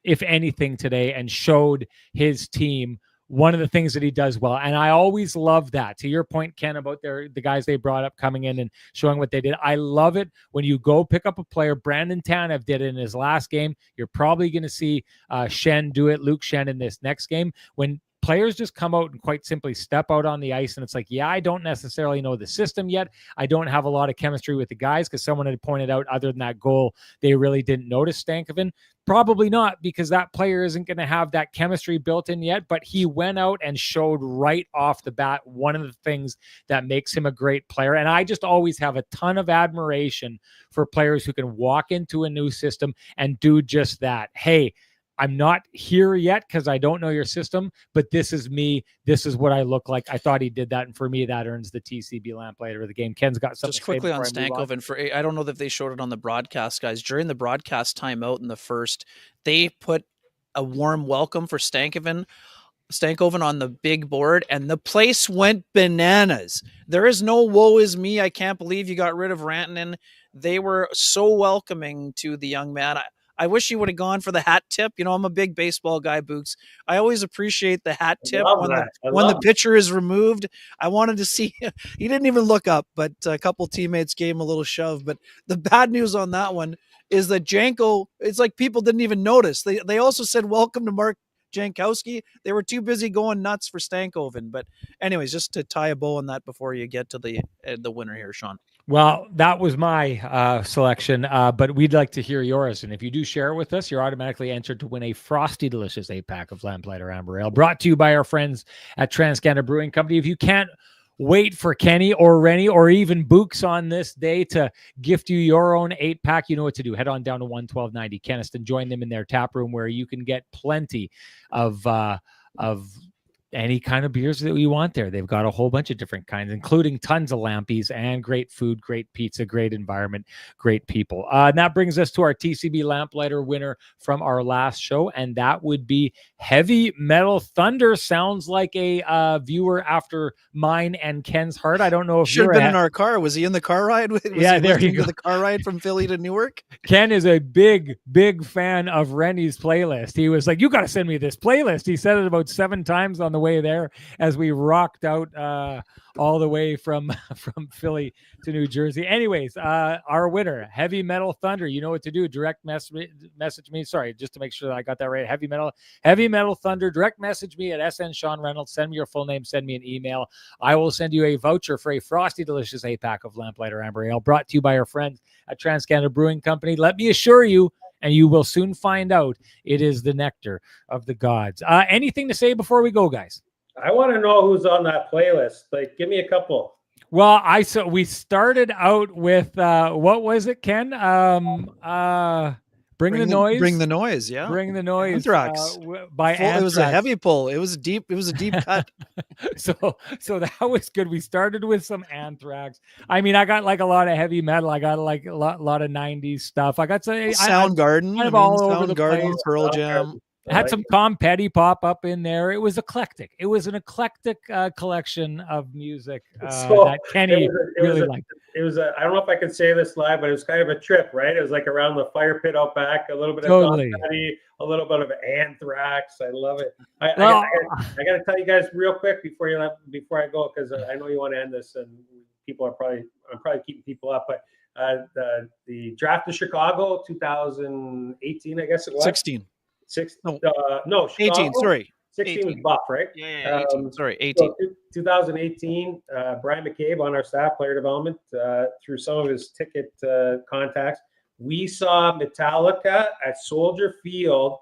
if anything, today and showed his team one of the things that he does well. And I always love that. To your point, Ken, about the guys they brought up coming in and showing what they did. I love it when you go pick up a player. Brandon Tanev did it in his last game. You're probably going to see Shen do it, Luke Shen, in this next game. When players just come out and quite simply step out on the ice, and it's like, yeah, I don't necessarily know the system yet. I don't have a lot of chemistry with the guys, because someone had pointed out, other than that goal, they really didn't notice Stankoven. Probably not, because that player isn't going to have that chemistry built in yet, but he went out and showed right off the bat one of the things that makes him a great player. And I just always have a ton of admiration for players who can walk into a new system and do just that. Hey, I'm not here yet because I don't know your system, but this is me. This is what I look like. I thought he did that, and for me, that earns the TCB Lamplighter of the game. Ken's got something. Just quickly on Stankoven, I don't know if they showed it on the broadcast, guys. During the broadcast timeout in the first, they put a warm welcome for Stankoven on the big board, and the place went bananas. There is no woe is me, I can't believe you got rid of Rantanen. They were so welcoming to the young man. I wish he would have gone for the hat tip. You know, I'm a big baseball guy, Books. I always appreciate the hat tip when the pitcher is removed. I wanted to see, he didn't even look up, but a couple teammates gave him a little shove. But the bad news on that one is that Janko, it's like people didn't even notice. They also said, welcome to Mark Jankowski. They were too busy going nuts for Stankoven. But anyways, just to tie a bow on that before you get to the winner here, Sean. Well, that was my selection, but we'd like to hear yours. And if you do share it with us, you're automatically entered to win a frosty, delicious 8-pack of Lamplighter Amber Ale, brought to you by our friends at TransCanada Brewing Company. If you can't wait for Kenny or Renny or even Books on this day to gift you your own 8-pack, you know what to do. Head on down to 11290 Kenniston. Join them in their tap room, where you can get plenty of any kind of beers that you want there. They've got a whole bunch of different kinds, including tons of lampies and great food, great pizza, great environment, great people. And that brings us to our TCB Lamplighter winner from our last show, and that would be Heavy Metal Thunder. Sounds like a viewer after mine and Ken's heart. I don't know if should have been in our car. Was he in the car ride? Yeah, there you go. The car ride from Philly to Newark. Ken is a big fan of Rennie's playlist. He was like, "You got to send me this playlist." He said it about 7 times on the way there as we rocked out all the way from Philly to New Jersey. Anyways, our winner, Heavy Metal Thunder. You know what to do. Direct message me. Sorry, just to make sure that I got that right. Heavy Metal Thunder. Direct message me at SN Sean Reynolds. Send me your full name. Send me an email. I will send you a voucher for a frosty, delicious 8-pack of Lamplighter Amber Ale, brought to you by our friends at TransCanada Brewing Company. Let me assure you, and you will soon find out, it is the nectar of the gods. Anything to say before we go, guys? I want to know who's on that playlist. Like, give me a couple. Well, we started out with what was it, Ken? Bring the noise. Bring the noise. Yeah. Bring the noise. Anthrax. Anthrax. It was a heavy pull. It was a deep cut. So that was good. We started with some Anthrax. I mean, I got like a lot of heavy metal. I got like a lot of 90s stuff. I got some Soundgarden. Kind of all over the place. Pearl Jam. I had some Tom Petty pop up in there. It was eclectic. It was an eclectic collection of music that Kenny really liked. It was I don't know if I can say this live, but it was kind of a trip, right? It was like around the fire pit out back, a little bit of Tom Petty, a little bit of Anthrax. I love it. I got to tell you guys real quick before I go, because I know you want to end this, and I'm probably keeping people up, but the draft of Chicago 2018, I guess it was 16. 18. Sorry, 16 was Buff, right? Yeah. 18. Sorry, 18. So 2018. Brian McCabe on our staff, player development, through some of his ticket contacts, we saw Metallica at Soldier Field.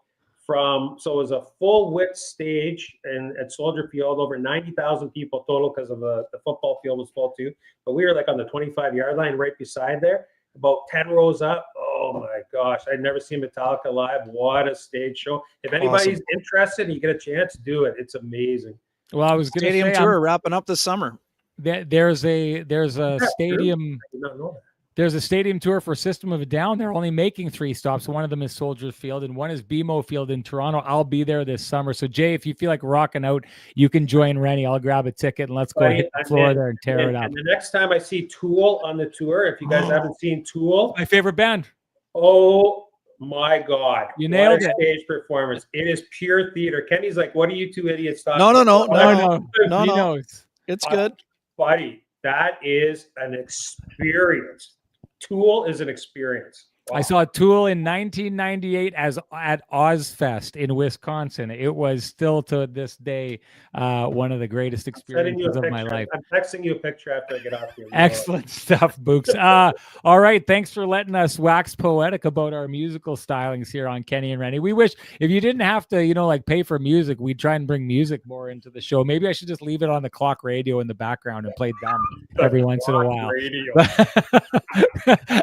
So it was a full width stage at Soldier Field, over 90,000 people total, because of the football field was full too. But we were like on the 25-yard line right beside there, about 10 rows up. Oh my gosh, I'd never seen Metallica live. What a stage show. If anybody's interested and you get a chance, do it. It's amazing. Well, I was going to say, stadium tour wrapping up this summer. There's a stadium. I did not know that. There's a stadium tour for System of a Down. They're only making 3 stops. One of them is Soldier Field, and one is BMO Field in Toronto. I'll be there this summer. So, Jay, if you feel like rocking out, you can join Renny. I'll grab a ticket, and let's go hit the floor there and tear it up. And the next time I see Tool on the tour, if you guys haven't seen Tool. My favorite band. Oh, my God. You nailed it. Stage performance. It is pure theater. Kenny's like, what are you two idiots talking about? No. He knows. It's good. Buddy, that is an experience. Tool is an experience. I saw Tool in 1998 at Ozfest in Wisconsin. It was still to this day one of the greatest experiences of my life. I'm texting you a picture after I get off here. Excellent stuff, Books. All right, thanks for letting us wax poetic about our musical stylings here on Kenny and Renny. We wish if you didn't have to, like pay for music, we'd try and bring music more into the show. Maybe I should just leave it on the clock radio in the background and play dumb every once in a while.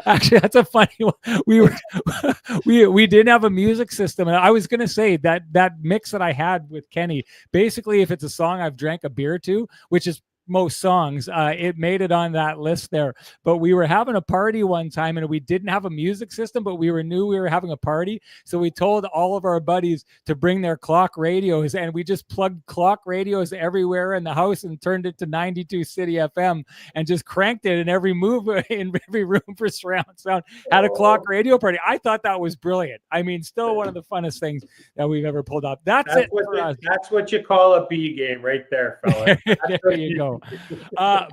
Actually, that's a funny one. We didn't have a music system, and I was gonna say that mix that I had with Kenny, basically, if it's a song I've drank a beer to, which is most songs, it made it on that list there. But we were having a party one time and we didn't have a music system, but we knew we were having a party, so we told all of our buddies to bring their clock radios, and we just plugged clock radios everywhere in the house and turned it to 92 City FM and just cranked it in every move in every room for surround sound. Had a clock radio party. I thought that was brilliant. I mean, still one of the funnest things that we've ever pulled off. That's it for us. That's what you call a B game right there, fella. There you go.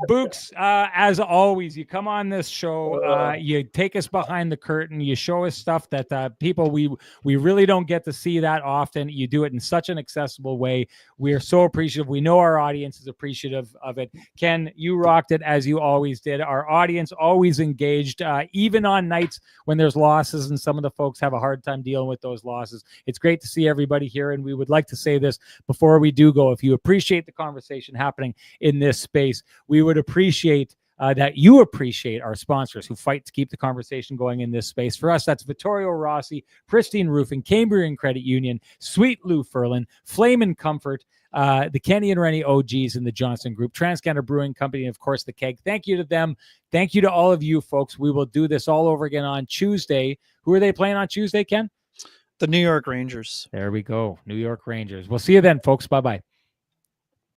Books, as always, you come on this show, you take us behind the curtain, you show us stuff that people we really don't get to see that often. You do it in such an accessible way. We are so appreciative. We know our audience is appreciative of it. Ken, you rocked it as you always did. Our audience always engaged, even on nights when there's losses and some of the folks have a hard time dealing with those losses. It's great to see everybody here, and we would like to say this before we do go. If you appreciate the conversation happening in this space, we would appreciate that you appreciate our sponsors who fight to keep the conversation going in this space. For us, that's Vittorio Rossi, Pristine Roofing, Cambrian Credit Union, Sweet Lou Ferlin, Flame and Comfort, the Kenny and Renny OGs in the Johnson Group, TransCanada Brewing Company, and of course the Keg. Thank you to them. Thank you to all of you folks. We will do this all over again on Tuesday. Who are they playing on Tuesday, Ken? The New York Rangers. There we go. New York Rangers. We'll see you then, folks. Bye-bye.